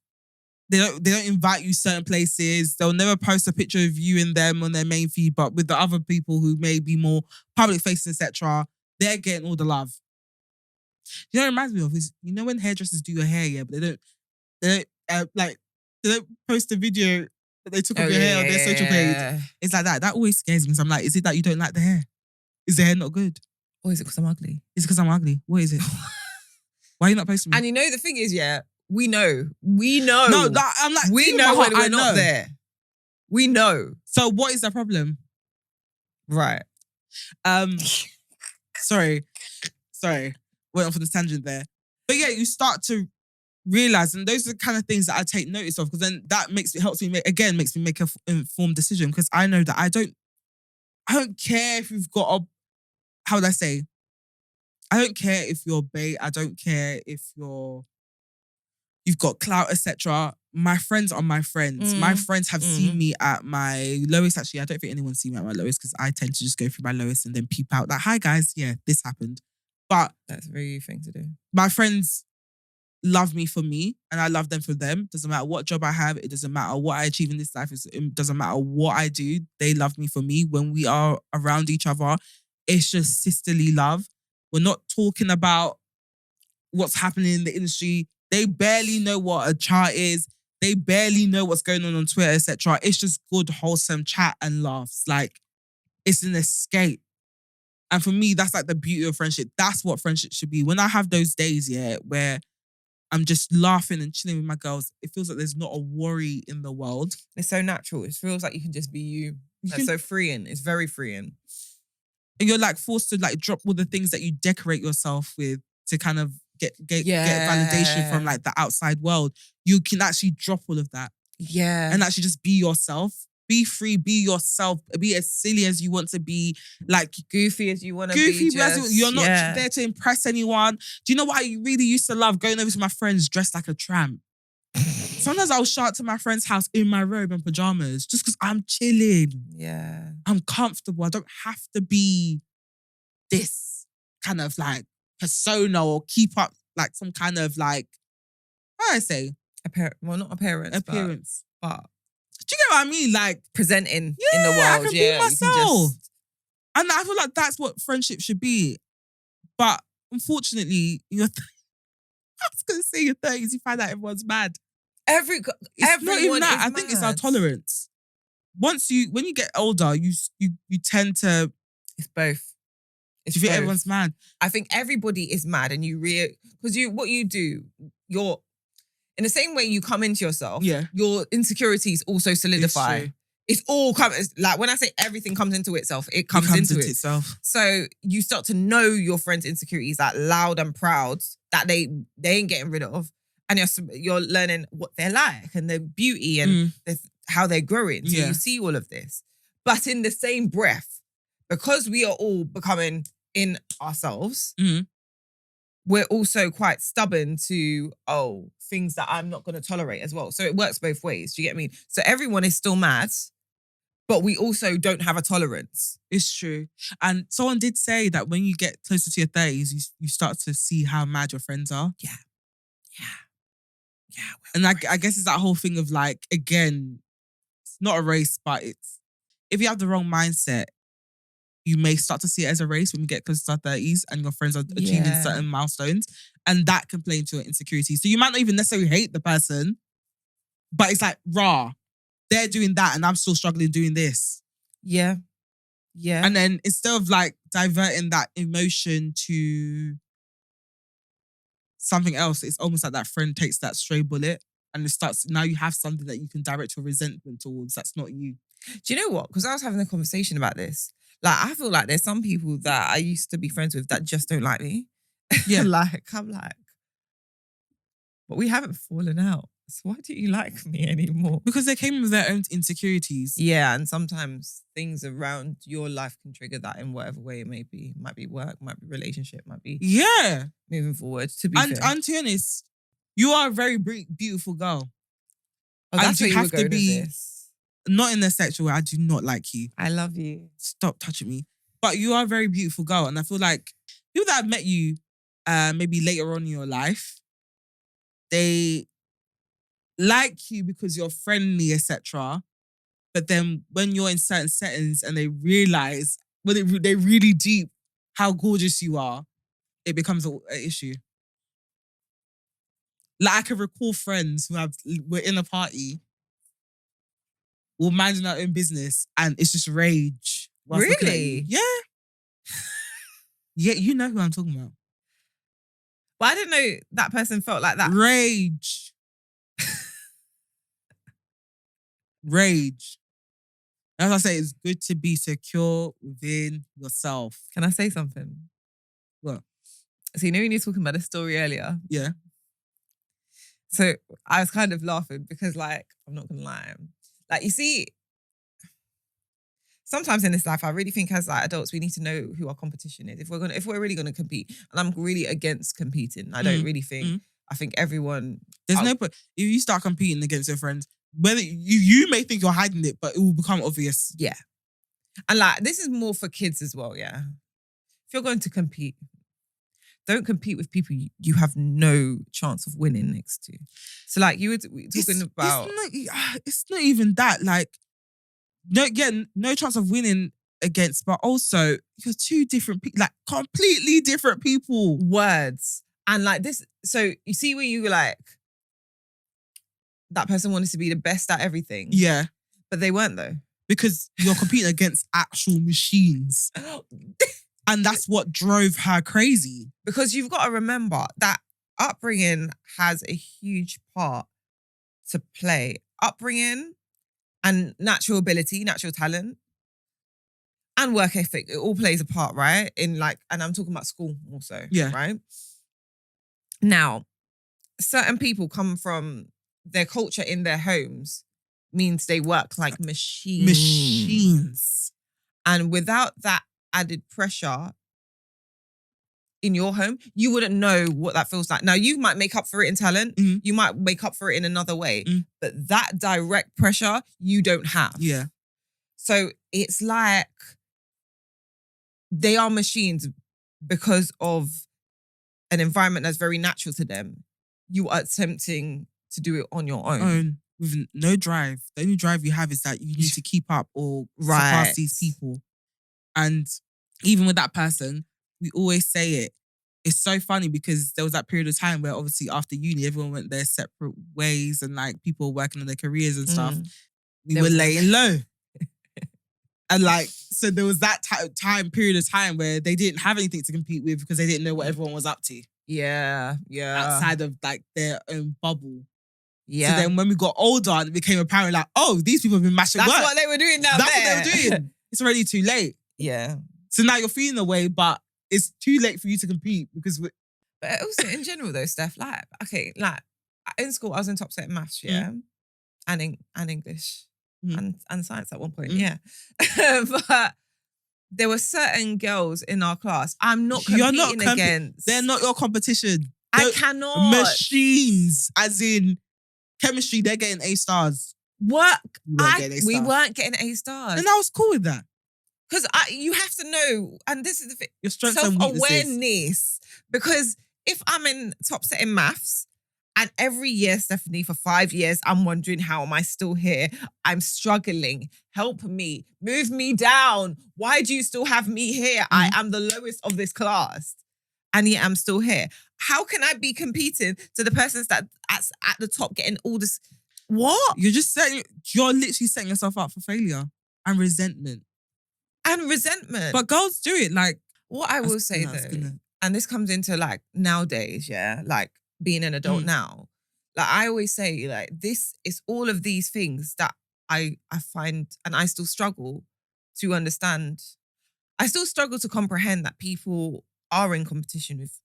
they don't invite you certain places. They'll never post a picture of you and them on their main feed, but with the other people who may be more public facing, etc., they're getting all the love. You know what it reminds me of is, you know when hairdressers do your hair, yeah, but they don't post a video that they took of your hair on their social page. It's like that. That always scares me. So I'm like, is it that you don't like the hair? Is the hair not good? Or is it because I'm ugly? Is it because I'm ugly? What is it? Why are you not posting me? And you know, the thing is, yeah, we know. No, I'm like, we know when we're not there. We know. So what is the problem? Right. Sorry. Went off on this tangent there. But yeah, you start to realize, and those are the kind of things that I take notice of, because then that helps me make an informed decision, because I know that I don't care if you've got how would I say? I don't care if you're bait. I don't care if you've got clout, etc. My friends are my friends. My friends have seen me at my lowest. Actually, I don't think anyone's seen me at my lowest, because I tend to just go through my lowest and then peep out like, hi guys, yeah, this happened. But that's a very you thing to do. My friends love me for me, and I love them for them. Doesn't matter what job I have. It doesn't matter what I achieve in this life. It doesn't matter what I do. They love me for me. When we are around each other, it's just sisterly love. We're not talking about what's happening in the industry. They barely know what a chart is. They barely know what's going on Twitter, etc. It's just good, wholesome chat and laughs. Like, it's an escape. And for me, that's like the beauty of friendship. That's what friendship should be. When I have those days, yeah, where I'm just laughing and chilling with my girls, it feels like there's not a worry in the world. It's so natural. It feels like you can just be you. It's so freeing. It's very freeing. And you're like forced to like drop all the things that you decorate yourself with to kind of get validation from like the outside world. You can actually drop all of that. Yeah. And actually just be yourself. Be free, be yourself, be as silly as you want to be, like goofy as you want to be. You're not there to impress anyone. Do you know what I really used to love? Going over to my friends dressed like a tramp. Sometimes I'll shout to my friend's house in my robe and pajamas just because I'm chilling. Yeah. I'm comfortable. I don't have to be this kind of like persona or keep up like some kind of like, how do I say? Well, not appearance. But do you get what I mean? Like presenting in the world. I can be myself. And I feel like that's what friendship should be. But unfortunately, I was going to say your 30s, you find out everyone's mad. Everyone not even that. I think it's our tolerance. when you get older, you tend to. It's both. Do you think everyone's mad? I think everybody is mad, and because what you do, you're in the same way you come into yourself. Yeah. Your insecurities also solidify. It's all like when I say everything comes into itself, it comes into itself. So you start to know your friend's insecurities, that loud and proud that they ain't getting rid of, and you're learning what they're like and their beauty and how they're growing. So you see all of this, but in the same breath, because we are all becoming in ourselves, we're also quite stubborn to things that I'm not going to tolerate as well. So it works both ways. Do you get me? So everyone is still mad, but we also don't have a tolerance. It's true. And someone did say that when you get closer to your 30s, you start to see how mad your friends are. Yeah. And I guess it's that whole thing of like, again, it's not a race, but it's, if you have the wrong mindset, you may start to see it as a race when you get close to our 30s and your friends are achieving certain milestones. And that can play into your insecurity. So you might not even necessarily hate the person, but it's like, they're doing that and I'm still struggling doing this. Yeah. And then instead of like diverting that emotion to something else, it's almost like that friend takes that stray bullet and it starts, now you have something that you can direct your resentment towards that's not you. Do you know what? Because I was having a conversation about this. Like, I feel like there's some people that I used to be friends with that just don't like me. Yeah. I'm like, but we haven't fallen out. So why don't you like me anymore? Because they came with their own insecurities. Yeah, and sometimes things around your life can trigger that in whatever way it may be. Might be work, might be relationship, might be moving forward. To be fair. And to be honest, you are a very beautiful girl. Oh, that's and you have to be not in a sexual way. I do not like you. I love you. Stop touching me. But you are a very beautiful girl, and I feel like people that have met you, maybe later on in your life, they like you because you're friendly, etc. But then when you're in certain settings and they realize, they really deep how gorgeous you are, it becomes an issue. Like I can recall friends who were in a party, we're minding our own business, and it's just rage. Really? Yeah. Yeah, you know who I'm talking about. Well, I didn't know that person felt like that. Rage. Rage. As I say, it's good to be secure within yourself. Can I say something? What? So you know when you were talking about the story earlier? Yeah. So I was kind of laughing because like, I'm not going to lie. Like you see, sometimes in this life, I really think as like adults, we need to know who our competition is. If we're really gonna compete, and I'm really against competing. I don't really think. I think everyone. There's no point if you start competing against your friends. Whether you may think you're hiding it, but it will become obvious. Yeah, and like this is more for kids as well. Yeah, if you're going to compete, don't compete with people you have no chance of winning next to. So like you were talking about, it's not even that like. No chance of winning against, but also you're two different people, like completely different people. Words. And like this, so you see where you were like, that person wanted to be the best at everything. Yeah. But they weren't though. Because you're competing against actual machines. And that's what drove her crazy. Because you've got to remember that upbringing has a huge part to play. Upbringing and natural ability, natural talent, and work ethic, it all plays a part, right? In like, and I'm talking about school also, right? Now, certain people come from their culture in their homes means they work like machines. Machines. And without that added pressure in your home, you wouldn't know what that feels like. Now, you might make up for it in talent. You might make up for it in another way. But that direct pressure, you don't have. Yeah. So it's like they are machines because of an environment that's very natural to them. You are attempting to do it on your own. With no drive. The only drive you have is that you need to keep up or surpass these people. And even with that person, we always say it. It's so funny because there was that period of time where obviously after uni, everyone went their separate ways and like people were working on their careers and stuff. We were laying low. And like, so there was that period of time where they didn't have anything to compete with because they didn't know what everyone was up to. Yeah. Outside of like their own bubble. Yeah. So then when we got older and it became apparent like, oh, these people have been mashing That's work. what they were doing now. That's what they were doing. It's already too late. Yeah. So now you're feeling away, but it's too late for you to compete because But also in general though, Steph, like, okay, like in school I was in top set in maths, yeah. And English. And science at one point, yeah. But there were certain girls in our class I'm not competing against. They're not your competition. I cannot. Machines, as in chemistry, they're getting A stars. What? We weren't getting A stars. And I was cool with that. Because you have to know, and this is the thing, your strengths and weaknesses. Self-awareness. Because if I'm in top set in maths, and every year, Stephanie, for 5 years, I'm wondering, how am I still here? I'm struggling. Help me. Move me down. Why do you still have me here? I am the lowest of this class. And yet I'm still here. How can I be competing to the persons that at the top getting all this? What? You're literally setting yourself up for failure and resentment. But girls do it. Like, what I will say though, and this comes into like nowadays, yeah, like being an adult now. Like I always say, like this is all of these things that I find, and I still struggle to understand. I still struggle to comprehend that people are in competition with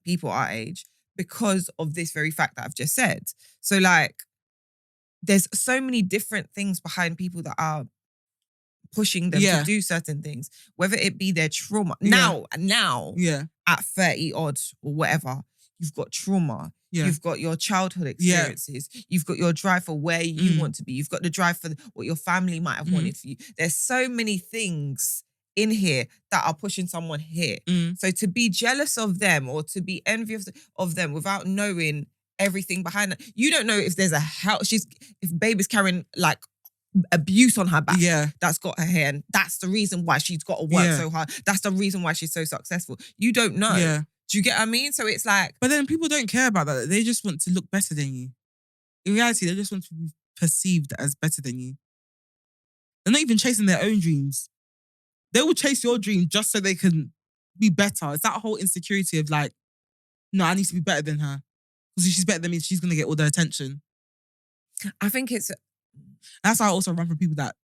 people our age because of this very fact that I've just said. So like, there's so many different things behind people that are pushing them to do certain things, whether it be their trauma. Now, at 30 odd or whatever, you've got trauma. Yeah. You've got your childhood experiences. Yeah. You've got your drive for where you want to be. You've got the drive for what your family might have wanted for you. There's so many things in here that are pushing someone here. So to be jealous of them or to be envious of them without knowing everything behind it, you don't know if there's if baby's carrying like abuse on her back, that's got her here, and that's the reason why she's got to work so hard. That's the reason why she's so successful. You don't know. Yeah. Do you get what I mean? So it's like, but then people don't care about that. They just want to look better than you. In reality, they just want to be perceived as better than you. They're not even chasing their own dreams. They will chase your dream just so they can be better. It's that whole insecurity of like, no, I need to be better than her. Because if she's better than me, she's going to get all the attention. I think it's... That's why I also run from people that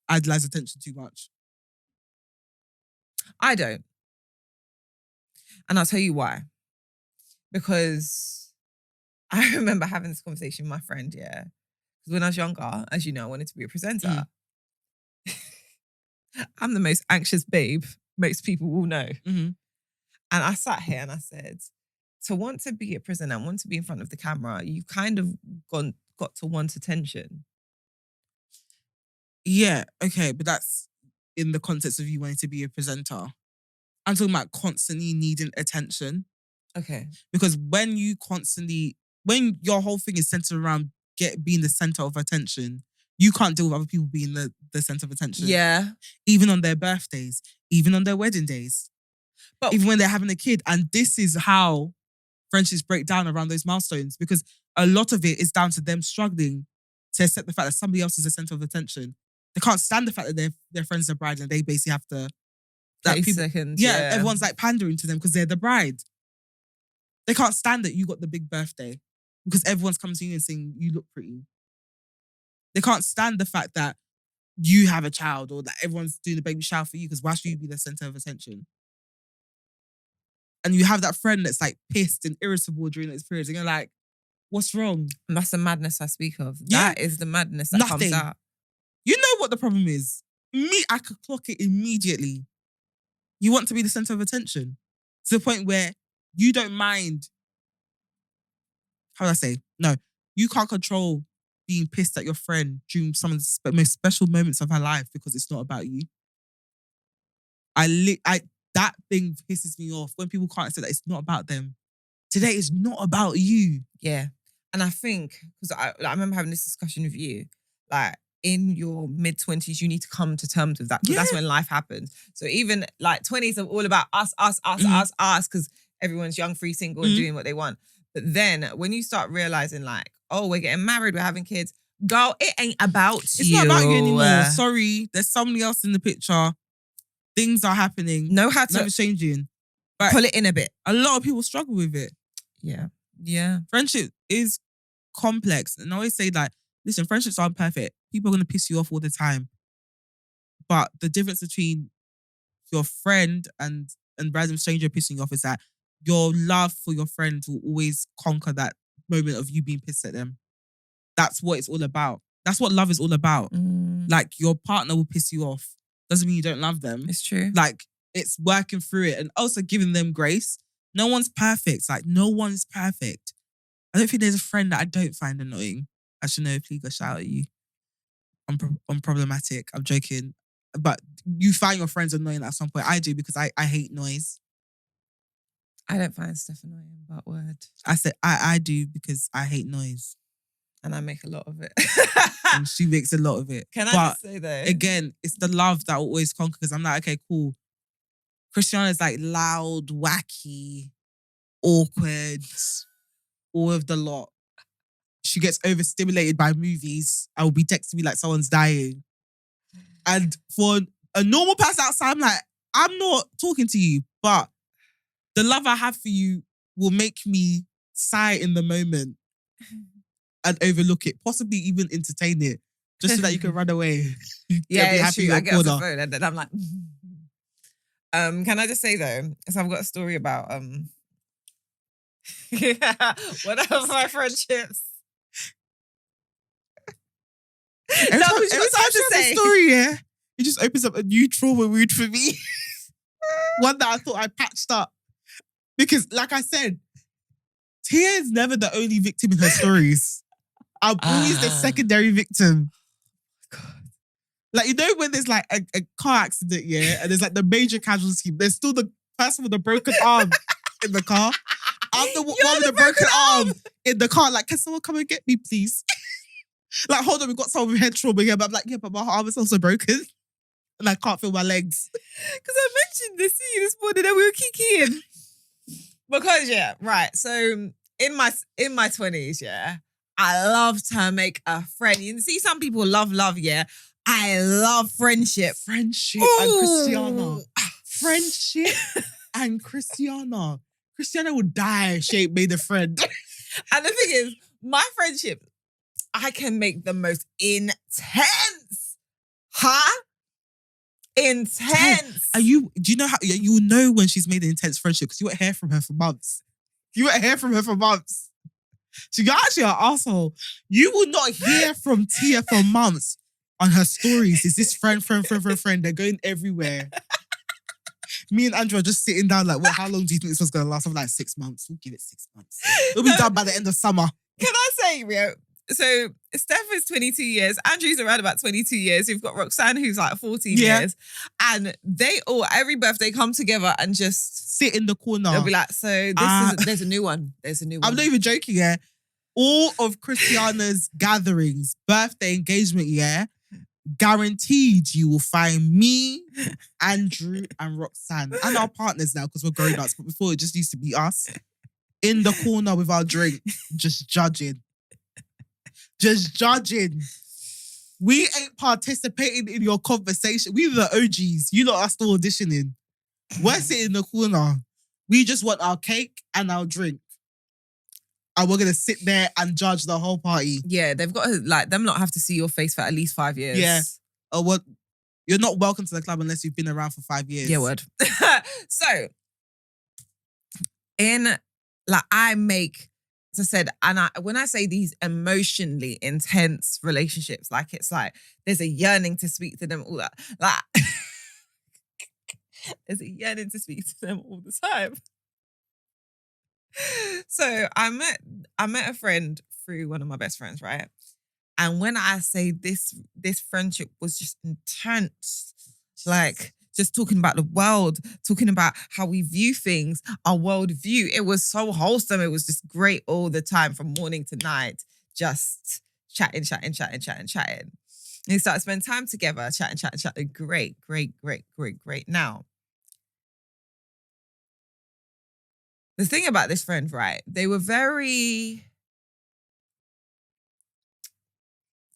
idolize attention too much. I don't. And I'll tell you why. Because I remember having this conversation with my friend, yeah. Because when I was younger, as you know, I wanted to be a presenter. I'm the most anxious babe most people will know. And I sat here and I said, to want to be a presenter and want to be in front of the camera, you kind of got to want attention. Yeah, okay, but that's in the context of you wanting to be a presenter. I'm talking about constantly needing attention. Okay. Because when your whole thing is centered around being the center of attention, you can't deal with other people being the center of attention. Yeah. Even on their birthdays, even on their wedding days, but even when they're having a kid. And this is how friendships break down around those milestones, because a lot of it is down to them struggling to accept the fact that somebody else is the center of attention. They can't stand the fact that their friends are bride and they basically have to... 30 seconds. Yeah, everyone's like pandering to them because they're the bride. They can't stand that you got the big birthday because everyone's coming to you and saying you look pretty. They can't stand the fact that you have a child or that everyone's doing a baby shower for you because why should you be the center of attention? And you have that friend that's like pissed and irritable during those periods and you're like, what's wrong? And that's the madness I speak of. Yeah. That is the madness that comes out. You know what the problem is? I could clock it immediately. You want to be the center of attention to the point where you don't mind. How do I say? No, you can't control being pissed at your friend during some of the most special moments of her life because it's not about you. That thing pisses me off when people can't say that it's not about them. Today is not about you. Yeah. And I think, because I remember having this discussion with you, like, in your mid-20s, you need to come to terms with that because that's when life happens. So even like 20s are all about us, because everyone's young, free, single and doing what they want. But then when you start realizing like, oh, we're getting married, we're having kids, Girl, it ain't about It's not about you anymore. Sorry, there's somebody else in the picture. Things are happening. Know how to Nothing's changing. But pull it in a bit. A lot of people struggle with it. Yeah. Yeah. Friendship is complex. And I always say that, listen, friendships aren't perfect. People are going to piss you off all the time. But the difference between your friend and random stranger pissing you off is that your love for your friend will always conquer that moment of you being pissed at them. That's what it's all about. That's what love is all about. Like, your partner will piss you off. Doesn't mean you don't love them. It's true. Like, it's working through it and also giving them grace. No one's perfect. Like, no one's perfect. I don't think there's a friend that I don't find annoying. Actually, no, please go shout at you. I'm problematic. I'm joking. But you find your friends annoying at some point. I do, because I hate noise. I don't find Steph annoying, but word. I said I do, because I hate noise. And I make a lot of it. And she makes a lot of it. Can I just say though? Again, it's the love that will always conquer, because I'm like, okay, cool. Christiana's like loud, wacky, awkward, all of the lot. She gets overstimulated by movies. I will be texting me like someone's dying. And for a normal person outside, I'm like, I'm not talking to you, but the love I have for you will make me sigh in the moment and overlook it, possibly even entertain it, just so that you can run away. Yeah, it's true. I get off the phone and then I'm like, can I just say though, so I've got a story about one of my friendships. Every time she has a story, yeah, it just opens up a new trauma wound for me. One that I thought I patched up. Because, like I said, Tia is never the only victim in her stories. I'm always the secondary victim. God. Like, you know when there's like a car accident, yeah, and there's like the major casualty, there's still the person with the broken arm in the car. I'm the one with the broken arm in the car. Like, can someone come and get me, please? Like, hold on, we've got someone with head trauma here, but I'm like, yeah, but my arm is also broken. And I can't feel my legs. Because I mentioned this to you this morning and we were kikiing. Because, yeah, right. So in my 20s, yeah, I love to make a friend. You see, some people love, yeah. I love friendship. Friendship and Christiana. Friendship and Christiana. Christiana would die if she ain't made a friend. And the thing is, my friendship, I can make the most intense. Huh? Intense. Do you know how you will know when she's made an intense friendship? Because you won't hear from her for months. She's actually an asshole. You will not hear from Tia for months on her stories. Is this friend? They're going everywhere. Me and Andrew are just sitting down like, well, how long do you think this was going to last? I'm like, 6 months. We'll give it 6 months. It'll be done by the end of summer. Can I say, Rio? So Steph is 22 years. Andrew's around about 22 years. We've got Roxanne, who's like 14 years. And they all, every birthday, come together and just sit in the corner. They'll be like, so there's a new one. There's a new one. I'm not even joking, yeah. All of Christiana's gatherings, birthday, engagement, yeah, guaranteed you will find me, Andrew, and Roxanne. And our partners now, because we're grown ups. But before, it just used to be us in the corner with our drink, just judging. We ain't participating in your conversation. We the OGs. You lot are still auditioning. We're sitting in the corner. We just want our cake and our drink. And we're going to sit there and judge the whole party. Yeah, they've got to, like, them not have to see your face for at least 5 years. Yeah. Oh, what? You're not welcome to the club unless you've been around for 5 years. Yeah, word. So, I make, as I said, and when I say these emotionally intense relationships, like, it's like, there's a yearning to speak to them, all that. Like, there's a yearning to speak to them all the time. So I met a friend through one of my best friends, right? And when I say this friendship was just intense, like just talking about the world, talking about how we view things, our world view. It was so wholesome. It was just great all the time from morning to night, just chatting. And we started spending time together, chatting. Great. Now, the thing about this friend, right? They were very...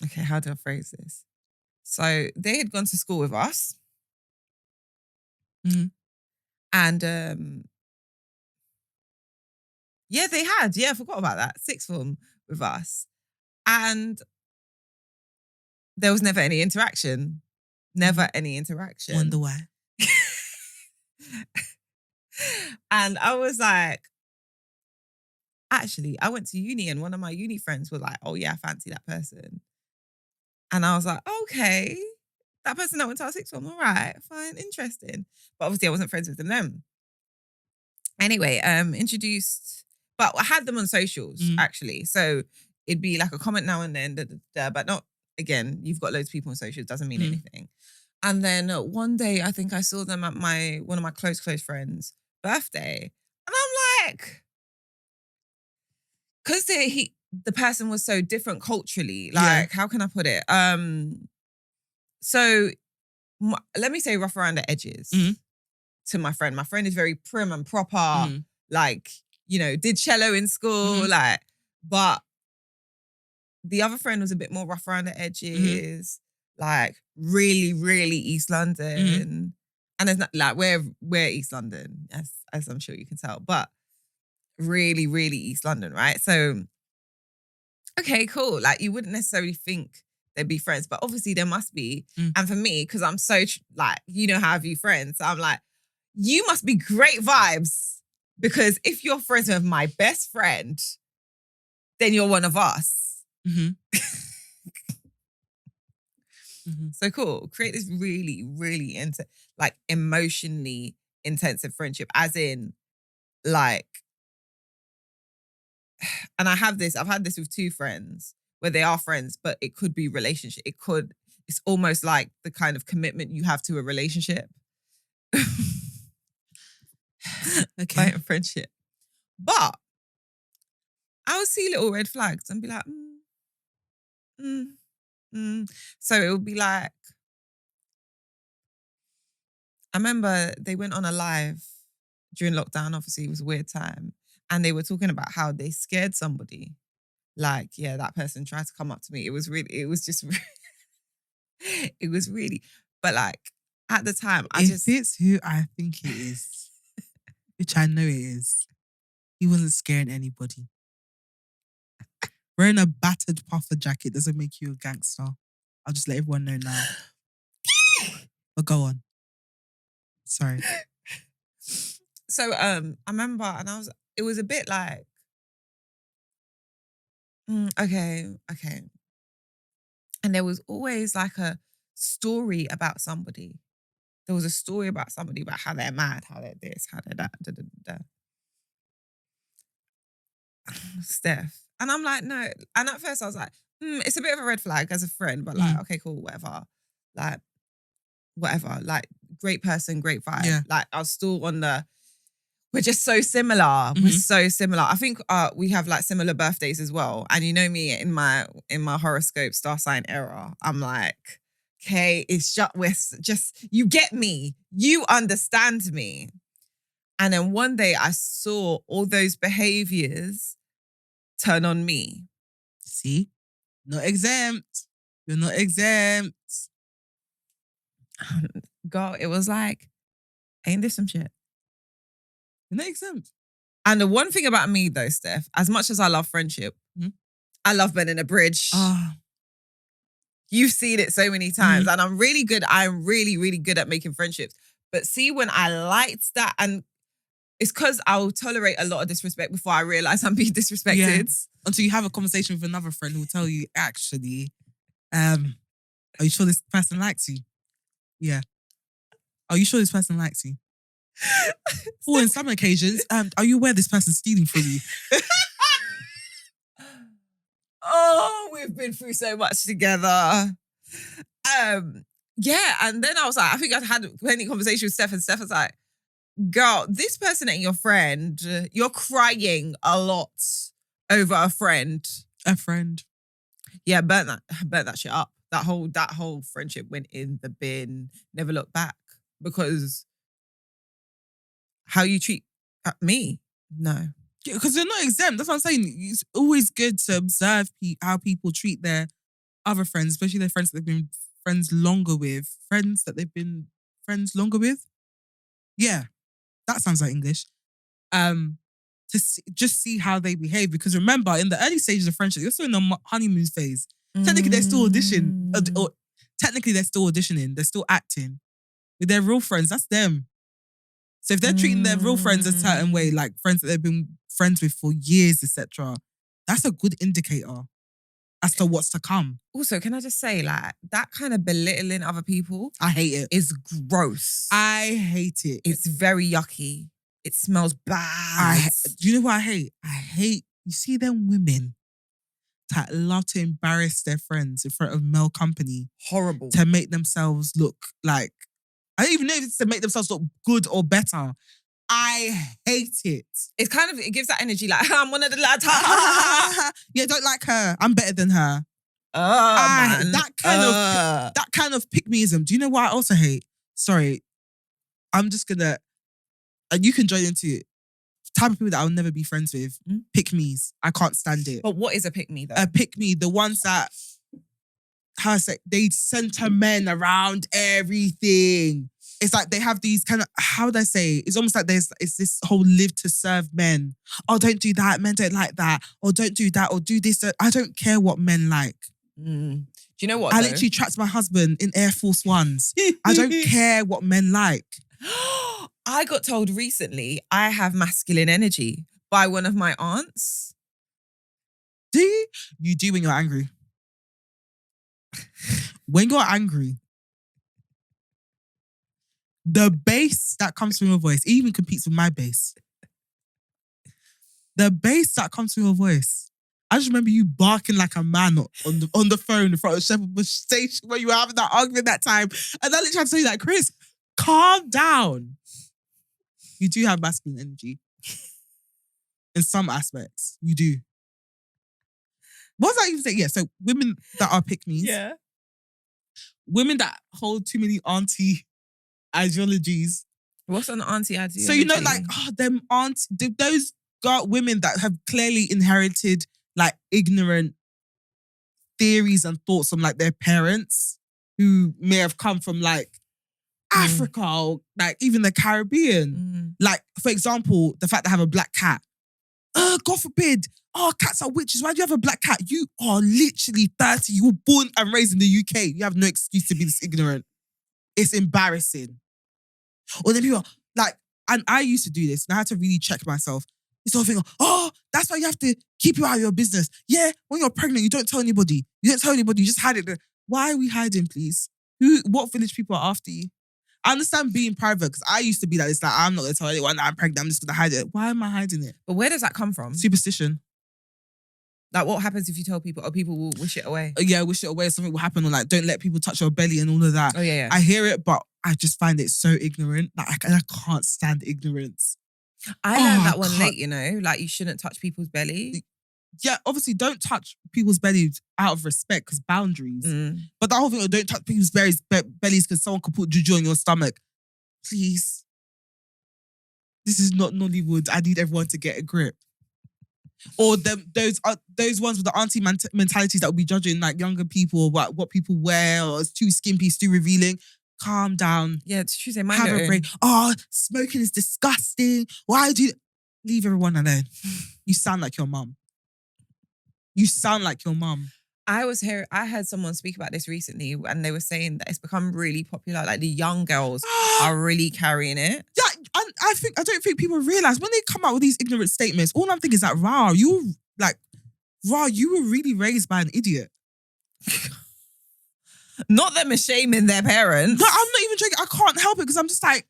Okay, how do I phrase this? So they had gone to school with us. Mm-hmm. And yeah, they had. Yeah, I forgot about that. Sixth form with us. And there was never any interaction. Never any interaction. Wonder why. And I was like, actually, I went to uni and one of my uni friends was like, oh yeah, I fancy that person. And I was like, okay, that person that went to our sixth form, all right, fine, interesting. But obviously I wasn't friends with them then. Anyway, introduced, but I had them on socials actually. So it'd be like a comment now and then, but not, again, you've got loads of people on socials, doesn't mean anything. And then one day I think I saw them at one of my close friends' birthday. And I'm like, because the person was so different culturally, like, how can I put it? So let me say rough around the edges to my friend. My friend is very prim and proper, like, you know, did cello in school, like, but the other friend was a bit more rough around the edges, like really, really East London. And there's not like we're East London, as I'm sure you can tell, but really, really East London, right? So, okay, cool. Like you wouldn't necessarily think they'd be friends, but obviously there must be. And for me, because I'm so like, you know how I view friends, so I'm like, you must be great vibes because if you're friends with my best friend, then you're one of us. So cool. Create this really, really like emotionally intensive friendship, as in like, and I've had this with two friends where they are friends, but it could be relationship. It's almost like the kind of commitment you have to a relationship. Okay. Like a friendship. But I would see little red flags and be like, So it would be like, I remember they went on a live during lockdown, obviously it was a weird time, and they were talking about how they scared somebody. Like, yeah, that person tried to come up to me. It was really, but like at the time, If it's who I think it is, which I know it is, he wasn't scaring anybody. Wearing a battered puffer jacket doesn't make you a gangster. I'll just let everyone know now. But go on. Sorry. So I remember, and it was a bit like, okay. And there was always like a story about somebody. There was a story about somebody about how they're mad, how they're this, how they're that, Steph. And I'm like, no. And at first I was like, it's a bit of a red flag as a friend, but like, okay, cool, whatever. Like, whatever. Like, great person, great vibe. Yeah. Like, I was still on we're just so similar. We're so similar. I think we have like similar birthdays as well. And you know me in my horoscope star sign era, I'm like, okay, we're just, you get me. You understand me. And then one day I saw all those behaviors turn on me. See? Not exempt. You're not exempt. Girl, it was like, ain't this some shit? You're not exempt. And the one thing about me though, Steph, as much as I love friendship, I love burning a bridge. You've seen it so many times. And I'm really good. I'm really, really good at making friendships. But see, when I liked that, and it's because I'll tolerate a lot of disrespect before I realize I'm being disrespected. Yeah. Until you have a conversation with another friend who will tell you, actually, are you sure this person likes you? Yeah. Are you sure this person likes you? Or in some occasions, are you aware this person's stealing from you? Oh, we've been through so much together. Yeah, and then I was like, I think I had plenty of conversation with Steph, and Steph was like, girl, this person ain't your friend. You're crying a lot over a friend. A friend. Yeah, burnt that shit up. That whole friendship went in the bin, never looked back. Because how you treat me, no. Because you're not exempt. That's what I'm saying. It's always good to observe how people treat their other friends, especially their friends that they've been friends longer with, Yeah, that sounds like English. Just see how they behave. Because remember, in the early stages of friendship, you're still in the honeymoon phase. Technically, they're still auditioning. Or technically, they're still auditioning. They're still acting. With their real friends, that's them. So if they're treating their real friends a certain way, like friends that they've been friends with for years, etc., that's a good indicator as to what's to come. Also, can I just say, like, that kind of belittling other people, I hate it. Is gross. I hate it. It's very yucky. It smells bad. Do you know what I hate? You see them women that love to embarrass their friends in front of male company. Horrible. To make themselves look like, I don't even know if it's to make themselves look good or better. I hate it. It's kind of, it gives that energy like, I'm one of the lads. Yeah, don't like her. I'm better than her. Man. That kind of pick-meism. Do you know what I also hate? Sorry. I'm just gonna, and you can join into it. Type of people that I'll never be friends with. Pick-me's. I can't stand it. But what is a pick-me though? A pick-me, the ones that, how I say, they center men around everything. It's like they have these kind of, how would I say? It's almost like it's this whole live to serve men. Oh, don't do that. Men don't like that. Or don't do that. Or do this. I don't care what men like. Do you know what? I literally trapped my husband in Air Force Ones. I don't care what men like. I got told recently I have masculine energy by one of my aunts. Do you? You do when you're angry. When you're angry, the bass that comes from your voice even competes with my bass. The bass that comes from your voice. I just remember you barking like a man on the phone in front of Shepherd Bush Station when you were having that argument that time. And I literally had to say like, Chris, calm down. You do have masculine energy. In some aspects, you do. What was I even saying? Yeah, so women that are pick-me's. Yeah. Women that hold too many auntie ideologies. What's an auntie ideology? So, you know, like, those women that have clearly inherited like ignorant theories and thoughts from like their parents who may have come from like Africa or like even the Caribbean. Like, for example, the fact that I have a black cat. God forbid. Oh, cats are witches. Why do you have a black cat? You are literally 30. You were born and raised in the UK. You have no excuse to be this ignorant. It's embarrassing. Or then people are like, and I used to do this and I had to really check myself. This whole thing of, oh, that's why you have to keep you out of your business. Yeah, when you're pregnant, you don't tell anybody. You don't tell anybody, you just hide it. Why are we hiding, please? What village people are after you? I understand being private because I used to be like this. Like, I'm not going to tell anyone that I'm pregnant. I'm just going to hide it. Why am I hiding it? But where does that come from? Superstition. Like, what happens if you tell people, or people will wish it away? Yeah, wish it away. Something will happen, or like, don't let people touch your belly and all of that. Oh, yeah. I hear it, but I just find it so ignorant. Like, I can't stand ignorance. I learned that one late, you know? Like, you shouldn't touch people's belly. Yeah, obviously, don't touch people's bellies out of respect because boundaries. But that whole thing of don't touch people's bellies because someone could put juju on your stomach. Please. This is not Nollywood. I need everyone to get a grip. Or those ones with the auntie mentalities that will be judging like younger people about what people wear, or it's too skimpy, it's too revealing. Calm down. Yeah, it's true. Have a break. Oh, smoking is disgusting. Why do you... Leave everyone alone. You sound like your mum. You sound like your mum. I heard someone speak about this recently and they were saying that it's become really popular. Like the young girls are really carrying it. Yeah, I don't think people realise when they come out with these ignorant statements, all I'm thinking is like, you were really raised by an idiot. Not them shaming their parents. No, I'm not even joking. I can't help it because I'm just like,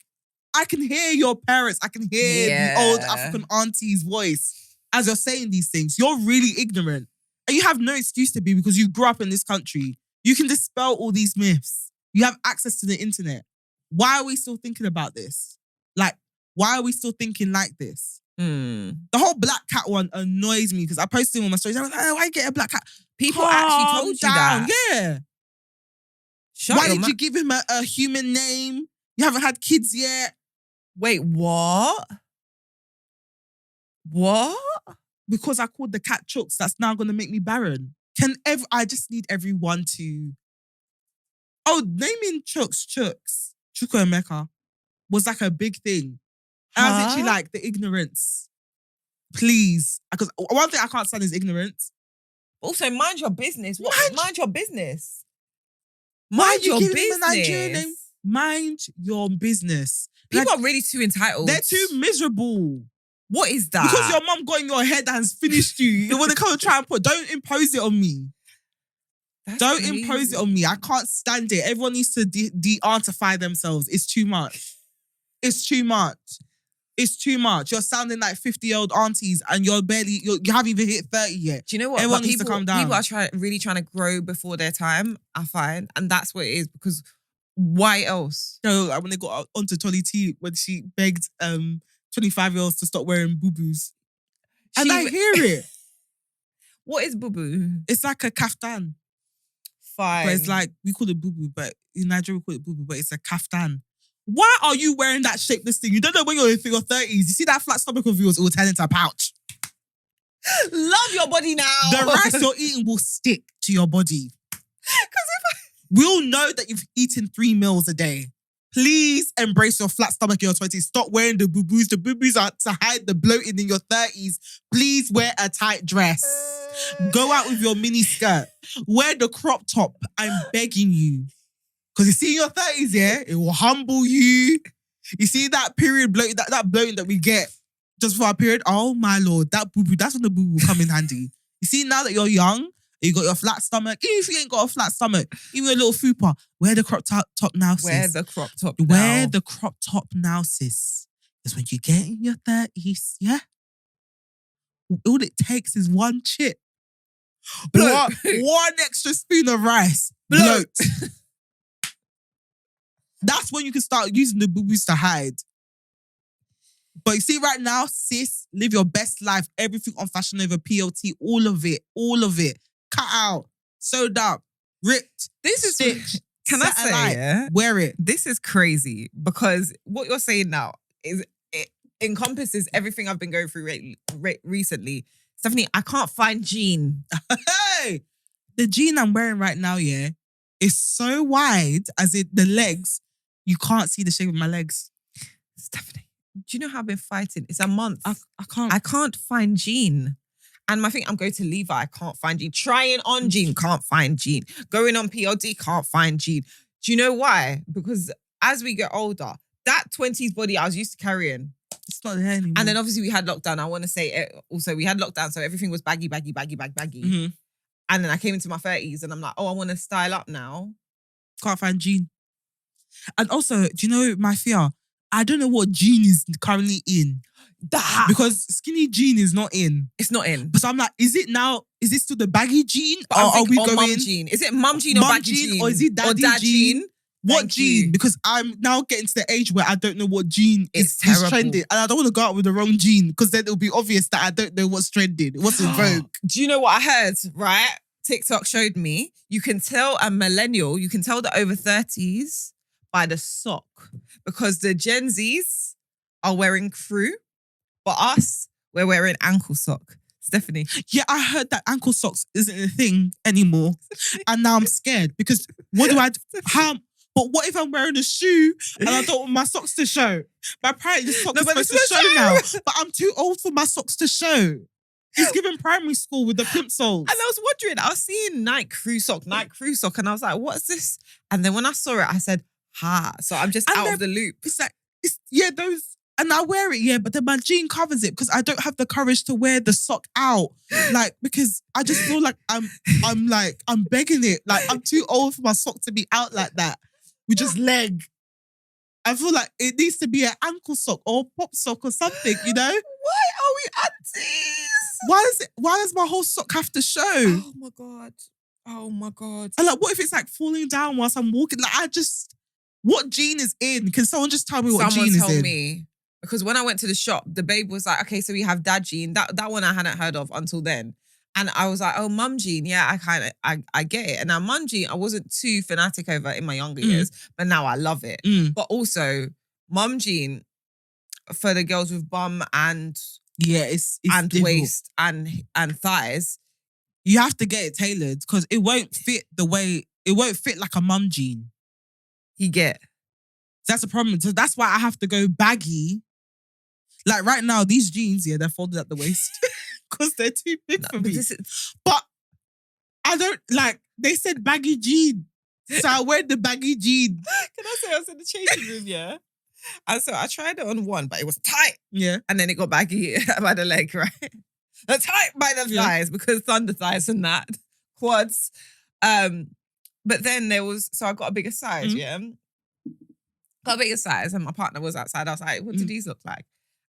I can hear your parents. I can hear the old African auntie's voice as you're saying these things. You're really ignorant. And you have no excuse to be because you grew up in this country. You can dispel all these myths. You have access to the internet. Why are we still thinking about this? Like, why are we still thinking like this? The whole black cat one annoys me because I posted on my stories. I was like, oh, why get a black cat? People actually told you that. Yeah. Why did you give him a human name? You haven't had kids yet. Wait, what? What? Because I called the cat Chooks, that's now going to make me barren. I just need everyone to. Oh, naming Chuks, Chuko and Mecca was like a big thing. And I was literally like, the ignorance. Please. Because one thing I can't stand is ignorance. Also, mind your business. Mind your business. Why are you giving him a Nigerian name? Mind your business. People are really too entitled. They're too miserable. What is that? Because your mum got in your head and has finished you. You want to come and try and don't impose it on me. Don't impose it on me. I can't stand it. Everyone needs to de-artify themselves. It's too much. It's too much. It's too much. You're sounding like 50-year-old aunties and you haven't even hit 30 yet. Do you know what? Everyone needs to calm down. People are really trying to grow before their time, I find. And that's what it is, because why else? You know, like when they got onto Tolly T, when she begged 25-year-olds to stop wearing boo-boos. And I hear it. What is boo-boo? It's like a kaftan. Fine. But it's like, we call it boo-boo, but in Nigeria we call it boo-boo, but it's a kaftan. Why are you wearing that shapeless thing? You don't know when you're in your 30s. You see that flat stomach of yours, it will turn into a pouch. Love your body now. The rice you're eating will stick to your body. We'll know that you've eaten 3 meals a day. Please embrace your flat stomach in your 20s. Stop wearing the boo-boos. The boo-boos are to hide the bloating in your 30s. Please wear a tight dress. Go out with your mini skirt. Wear the crop top. I'm begging you. Because you see in your 30s, yeah, it will humble you. You see that period bloating, that bloating that we get just for our period? Oh my Lord, that boo-boo, that's when the boo-boo will come in handy. You see now that you're young, you got your flat stomach. Even if you ain't got a flat stomach, even a little fupa, wear the crop top now, sis. Wear the crop top now. Wear the crop top now, sis. Because when you get in your 30s, yeah, all it takes is one chip. One extra spoon of rice. Bloat. That's when you can start using the boo-boos to hide. But you see right now, sis, live your best life. Everything on Fashion Nova, PLT, all of it. Cut out, sewed up, ripped, stitched. Can I say, yeah? Wear it. This is crazy because what you're saying now is it encompasses everything I've been going through recently. Stephanie, I can't find jean. Hey, the jean I'm wearing right now, yeah, is so wide, as in the legs, you can't see the shape of my legs. Stephanie, do you know how I've been fighting? It's a month. I can't find jean. And I think I'm going to Levi, I can't find jean. Trying on jean, can't find jean. Going on PLD, can't find jean. Do you know why? Because as we get older, that 20s body I was used to carrying, it's not there anymore. And then obviously we had lockdown. I want to say it also, we had lockdown, so everything was baggy. Mm-hmm. And then I came into my 30s and I'm like, oh, I want to style up now. Can't find jean. And also, do you know my fear? I don't know what jean is currently in. That. Because skinny jean is not in. It's not in. So I'm like, is it still the baggy jean? Or are we going mum jean? Is it mum jean or baggy jean? Or is it daddy jean? What jean? Because I'm now getting to the age where I don't know what jean is trending. And I don't want to go out with the wrong jean because then it'll be obvious that I don't know what's trending, what's in vogue. Do you know what I heard, right? TikTok showed me. You can tell a millennial, you can tell the over 30s by the sock. Because the Gen Zs are wearing crew, but us, we're wearing ankle sock. Stephanie. Yeah, I heard that ankle socks isn't a thing anymore. And now I'm scared because what what if I'm wearing a shoe and I don't want my socks to show? My apparently socks are supposed to show now. But I'm too old for my socks to show. He's given primary school with the plimsolls. And I was wondering, I was seeing Nike crew sock. And I was like, what's this? And then when I saw it, I said, so I'm just out of the loop. It's like, those, and I wear it, but then my jean covers it because I don't have the courage to wear the sock out. Like, because I just feel like I'm begging it. Like, I'm too old for my sock to be out like that. With just leg. I feel like it needs to be an ankle sock or a pop sock or something, you know? Why are we aunties? Why does my whole sock have to show? Oh my God. And like, what if it's like falling down whilst I'm walking? Like, what jean is in? Can someone just tell me what jean is in? Someone tell me. Because when I went to the shop, the babe was like, okay, so we have dad jean. That one I hadn't heard of until then. And I was like, oh, mum jean. Yeah, I get it. And now mum jean, I wasn't too fanatic over in my younger years, but now I love it. But also, mum jean for the girls with bum and it's and waist and thighs, You have to get it tailored because it won't fit like a mum jean. You get. That's the problem. So that's why I have to go baggy. Like right now, these jeans, they're folded at the waist because they're too big for me. But I don't like. They said baggy jean, so I wear the baggy jean. Can I say I was in the changing room? Yeah. And so I tried it on one, but it was tight. Yeah. And then it got baggy by the leg, right? Tight by the thighs because thunder thighs and that. Quads. But then so I got a bigger size, yeah? Got a bigger size and my partner was outside. I was like, what do these look like?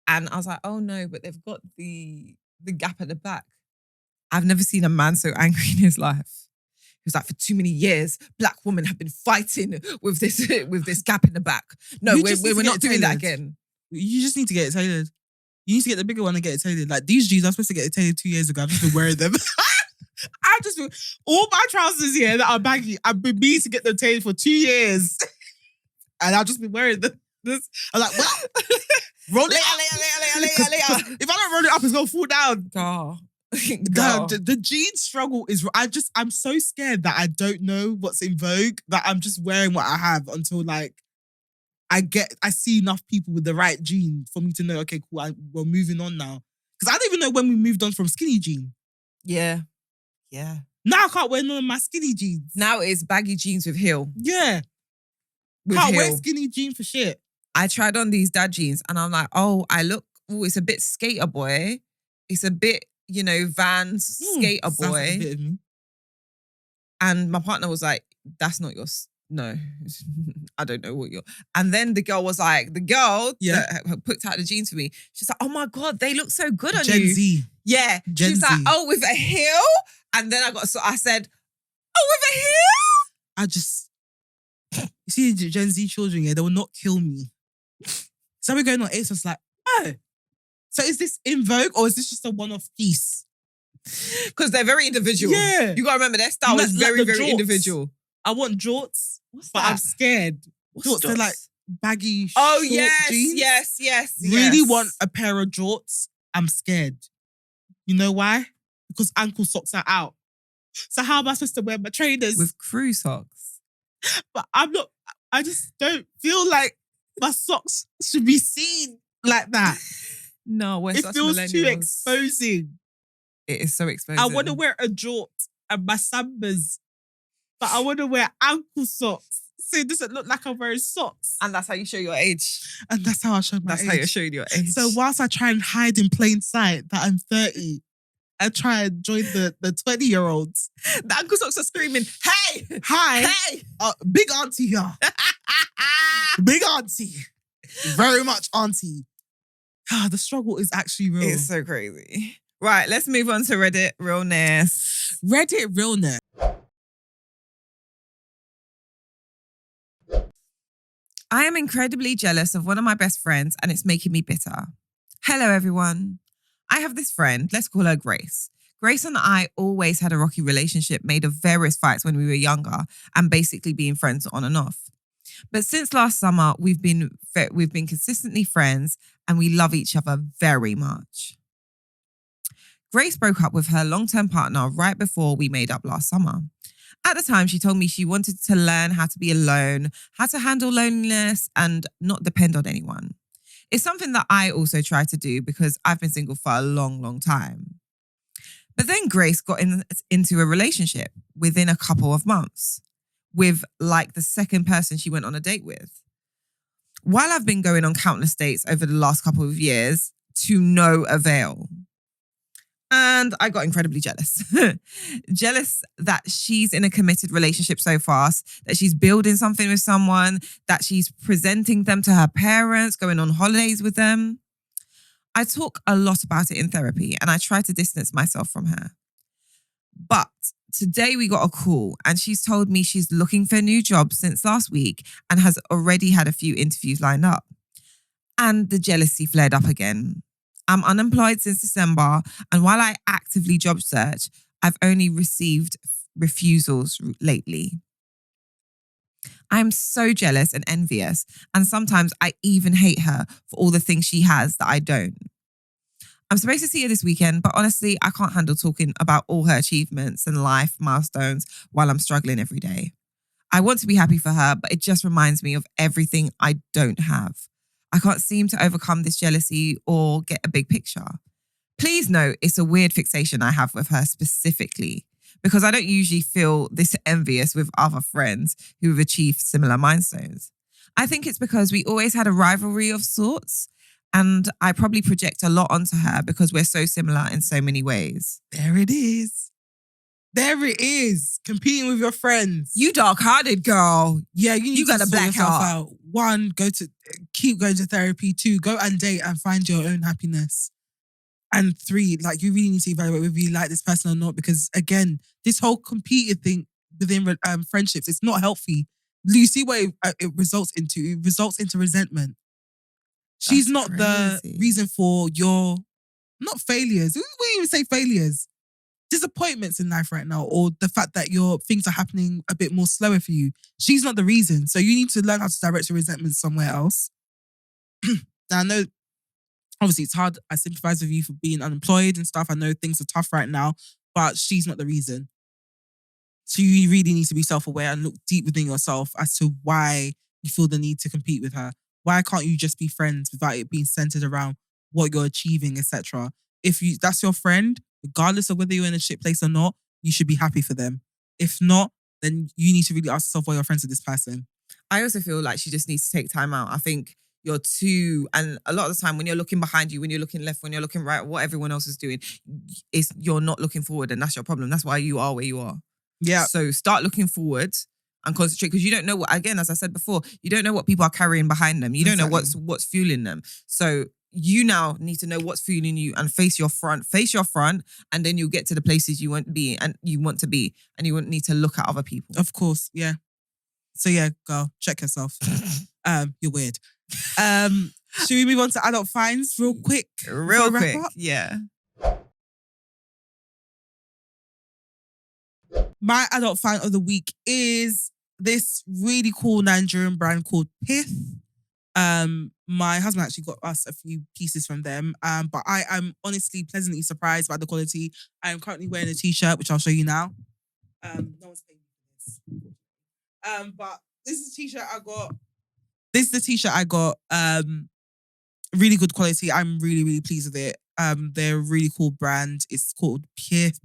And I was like, oh no, but they've got the gap at the back. I've never seen a man so angry in his life. He was like, for too many years, black women have been fighting with this gap in the back. No, we're not doing that again. You just need to get it tailored. You need to get the bigger one and get it tailored. Like these jeans, I'm supposed to get it tailored 2 years ago. I've just been wearing them. All my trousers here that are baggy, I've been meaning to get them tailored for 2 years. And I've just been wearing them. I'm like, well, roll it up. If I don't roll it up, it's going to fall down. Oh. The jean struggle is, I'm so scared that I don't know what's in vogue, that I'm just wearing what I have until like I see enough people with the right jean for me to know, okay, cool, we're moving on now. Because I don't even know when we moved on from skinny jean. Yeah. Yeah. Now I can't wear none of my skinny jeans. Now it's baggy jeans with heel. Yeah. Can't wear skinny jean for shit. I tried on these dad jeans and I'm like, it's a bit skater boy. It's a bit, Vans skater boy. Like a bit of me. And my partner was like, that's not your... No, I don't know what you're... And then the girl that picked out the jeans for me, she's like, oh my God, they look so good on you. Gen Z. Yeah. Gen She's Z. like, oh, with a heel? And then I said, oh, with a heel? You see Gen Z children, they will not kill me. So we're going on ASOS like, oh, so is this in vogue or is this just a one-off piece? Because they're very individual. Yeah. You got to remember, their style is very, very jorts. Individual. I want jorts, but I'm scared. Jorts, they're like baggy short jeans. Yes. Really want a pair of jorts. I'm scared. You know why? Because ankle socks are out. So how am I supposed to wear my trainers? With crew socks. But I just don't feel like my socks should be seen like that. No, it feels too exposing. It is so exposing. I want to wear a jort and my sambas, but I want to wear ankle socks so it doesn't look like I'm wearing socks. And that's how you show your age. And that's how I show my age. That's how you're showing your age. So whilst I try and hide in plain sight that I'm 30, I try and join the 20-year-olds. The ankle socks are screaming, hey! Hi! Hey! Big auntie here. Big auntie. Very much auntie. The struggle is actually real. It's so crazy. Right, let's move on to Reddit Realness. Reddit Realness. I am incredibly jealous of one of my best friends and it's making me bitter. Hello, everyone. I have this friend, let's call her Grace. Grace and I always had a rocky relationship made of various fights when we were younger and basically being friends on and off. But since last summer, we've been consistently friends and we love each other very much. Grace broke up with her long-term partner right before we made up last summer. At the time, she told me she wanted to learn how to be alone, how to handle loneliness and not depend on anyone. It's something that I also try to do because I've been single for a long, long time. But then Grace got into a relationship within a couple of months with like the second person she went on a date with. While I've been going on countless dates over the last couple of years, to no avail. And I got incredibly jealous. Jealous that she's in a committed relationship so fast, that she's building something with someone, that she's presenting them to her parents, going on holidays with them. I talk a lot about it in therapy and I try to distance myself from her. But today we got a call and she's told me she's looking for a new job since last week and has already had a few interviews lined up. And the jealousy flared up again. I'm unemployed since December, and while I actively job search, I've only received refusals lately. I'm so jealous and envious, and sometimes I even hate her for all the things she has that I don't. I'm supposed to see her this weekend, but honestly, I can't handle talking about all her achievements and life milestones while I'm struggling every day. I want to be happy for her, but it just reminds me of everything I don't have. I can't seem to overcome this jealousy or get a big picture. Please note, it's a weird fixation I have with her specifically, because I don't usually feel this envious with other friends who have achieved similar milestones. I think it's because we always had a rivalry of sorts, and I probably project a lot onto her because we're so similar in so many ways. There it is. There it is. Competing with your friends. You dark-hearted girl. Yeah, you got to a sort black yourself heart. out. 1, keep going to therapy. 2, go and date and find your own happiness. And 3, like, you really need to evaluate whether you like this person or not, because again, this whole competing thing within friendships, it's not healthy. You see what it results into? It results into resentment. She's not the reason for your, not failures. We wouldn't even say failures. Disappointments in life right now, or the fact that your things are happening a bit more slower for you. She's not the reason. So you need to learn how to direct your resentment somewhere else. Now, I know, obviously, it's hard. I sympathize with you for being unemployed and stuff. I know things are tough right now, but she's not the reason. So you really need to be self-aware and look deep within yourself as to why you feel the need to compete with her. Why can't you just be friends without it being centered around what you're achieving, etc.? If that's your friend, regardless of whether you're in a shit place or not, you should be happy for them. If not, then you need to really ask yourself why you're friends with this person. I also feel like she just needs to take time out. I think you're too, and a lot of the time when you're looking behind you, when you're looking left, when you're looking right, what everyone else is doing, you're not looking forward, and that's your problem. That's why you are where you are. Yeah. So start looking forward and concentrate, because you don't know what, again, as I said before, you don't know what people are carrying behind them. You don't know what's fueling them. So you now need to know what's fueling you and face your front, and then you'll get to the places you want to be, and you won't need to look at other people. Of course, yeah. So yeah, girl, check yourself. You're weird. Should we move on to adult finds real quick? Real quick, yeah. My adult find of the week is this really cool Nigerian brand called Pith. My husband actually got us a few pieces from them. But I am honestly pleasantly surprised by the quality. I am currently wearing a t-shirt, which I'll show you now. No one's paying me for this. But this is a t-shirt I got. This is the t-shirt I got. Really good quality. I'm really, really pleased with it. They're a really cool brand. It's called Pith.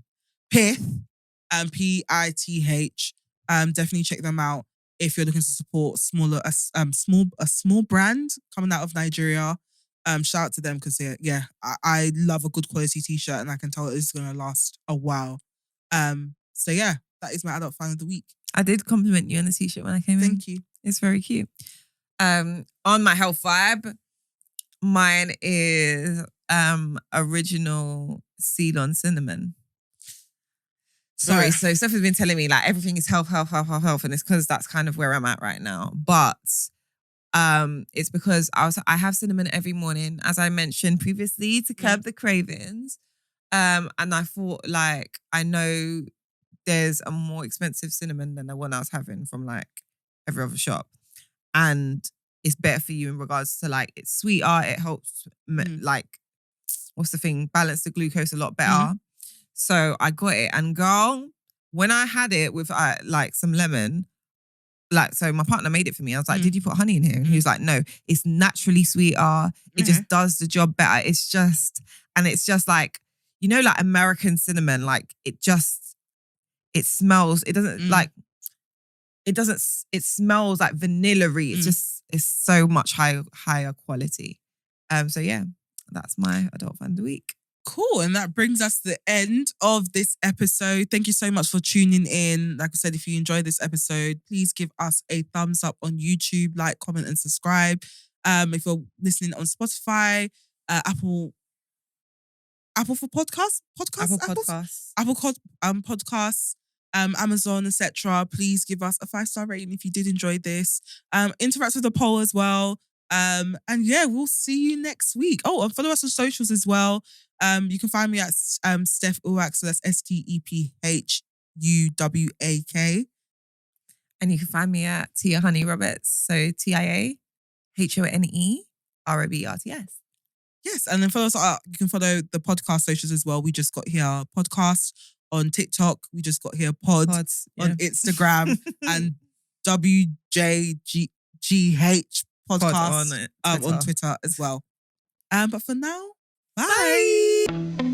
Pith. Pith. Definitely check them out if you're looking to support a small brand coming out of Nigeria. Shout out to them, because I love a good quality t-shirt, and I can tell that it's gonna last a while. So yeah, that is my adult find of the week. I did compliment you on the t-shirt when I came in. Thank you. It's very cute. On my health vibe, mine is original Ceylon cinnamon. Sorry, so Steph has been telling me like everything is health, and it's because that's kind of where I'm at right now. But it's because I have cinnamon every morning, as I mentioned previously, to curb the cravings. And I thought, like, I know there's a more expensive cinnamon than the one I was having from like every other shop, and it's better for you in regards to like it's sweeter. It helps like, what's the thing? Balance the glucose a lot better. So I got it, and girl, when I had it with like some lemon, like, so my partner made it for me. I was like, did you put honey in here? And he was like, no, it's naturally sweeter. It just does the job better. It's just like, you know, like American cinnamon, like it smells, it smells like vanilla-y. It's so much higher quality. So yeah, that's my adult find of the week. Cool. And that brings us to the end of this episode. Thank you so much for tuning in. Like I said, if you enjoyed this episode, please give us a thumbs up on YouTube, like, comment, and subscribe. If you're listening on Spotify, Apple for podcasts, Amazon, etc. Please give us a 5-star rating if you did enjoy this. Interact with the poll as well. And yeah, we'll see you next week. Oh, and follow us on socials as well. You can find me at Steph Uwak, so that's StephuWak. And you can find me at Tia Honey Roberts, so TiaHoneyrobs. Yes, and then follow us. You can follow the podcast socials as well. We just got here podcast on TikTok. We just got here pods on Instagram and WJGH podcast on Twitter as well. But for now, bye.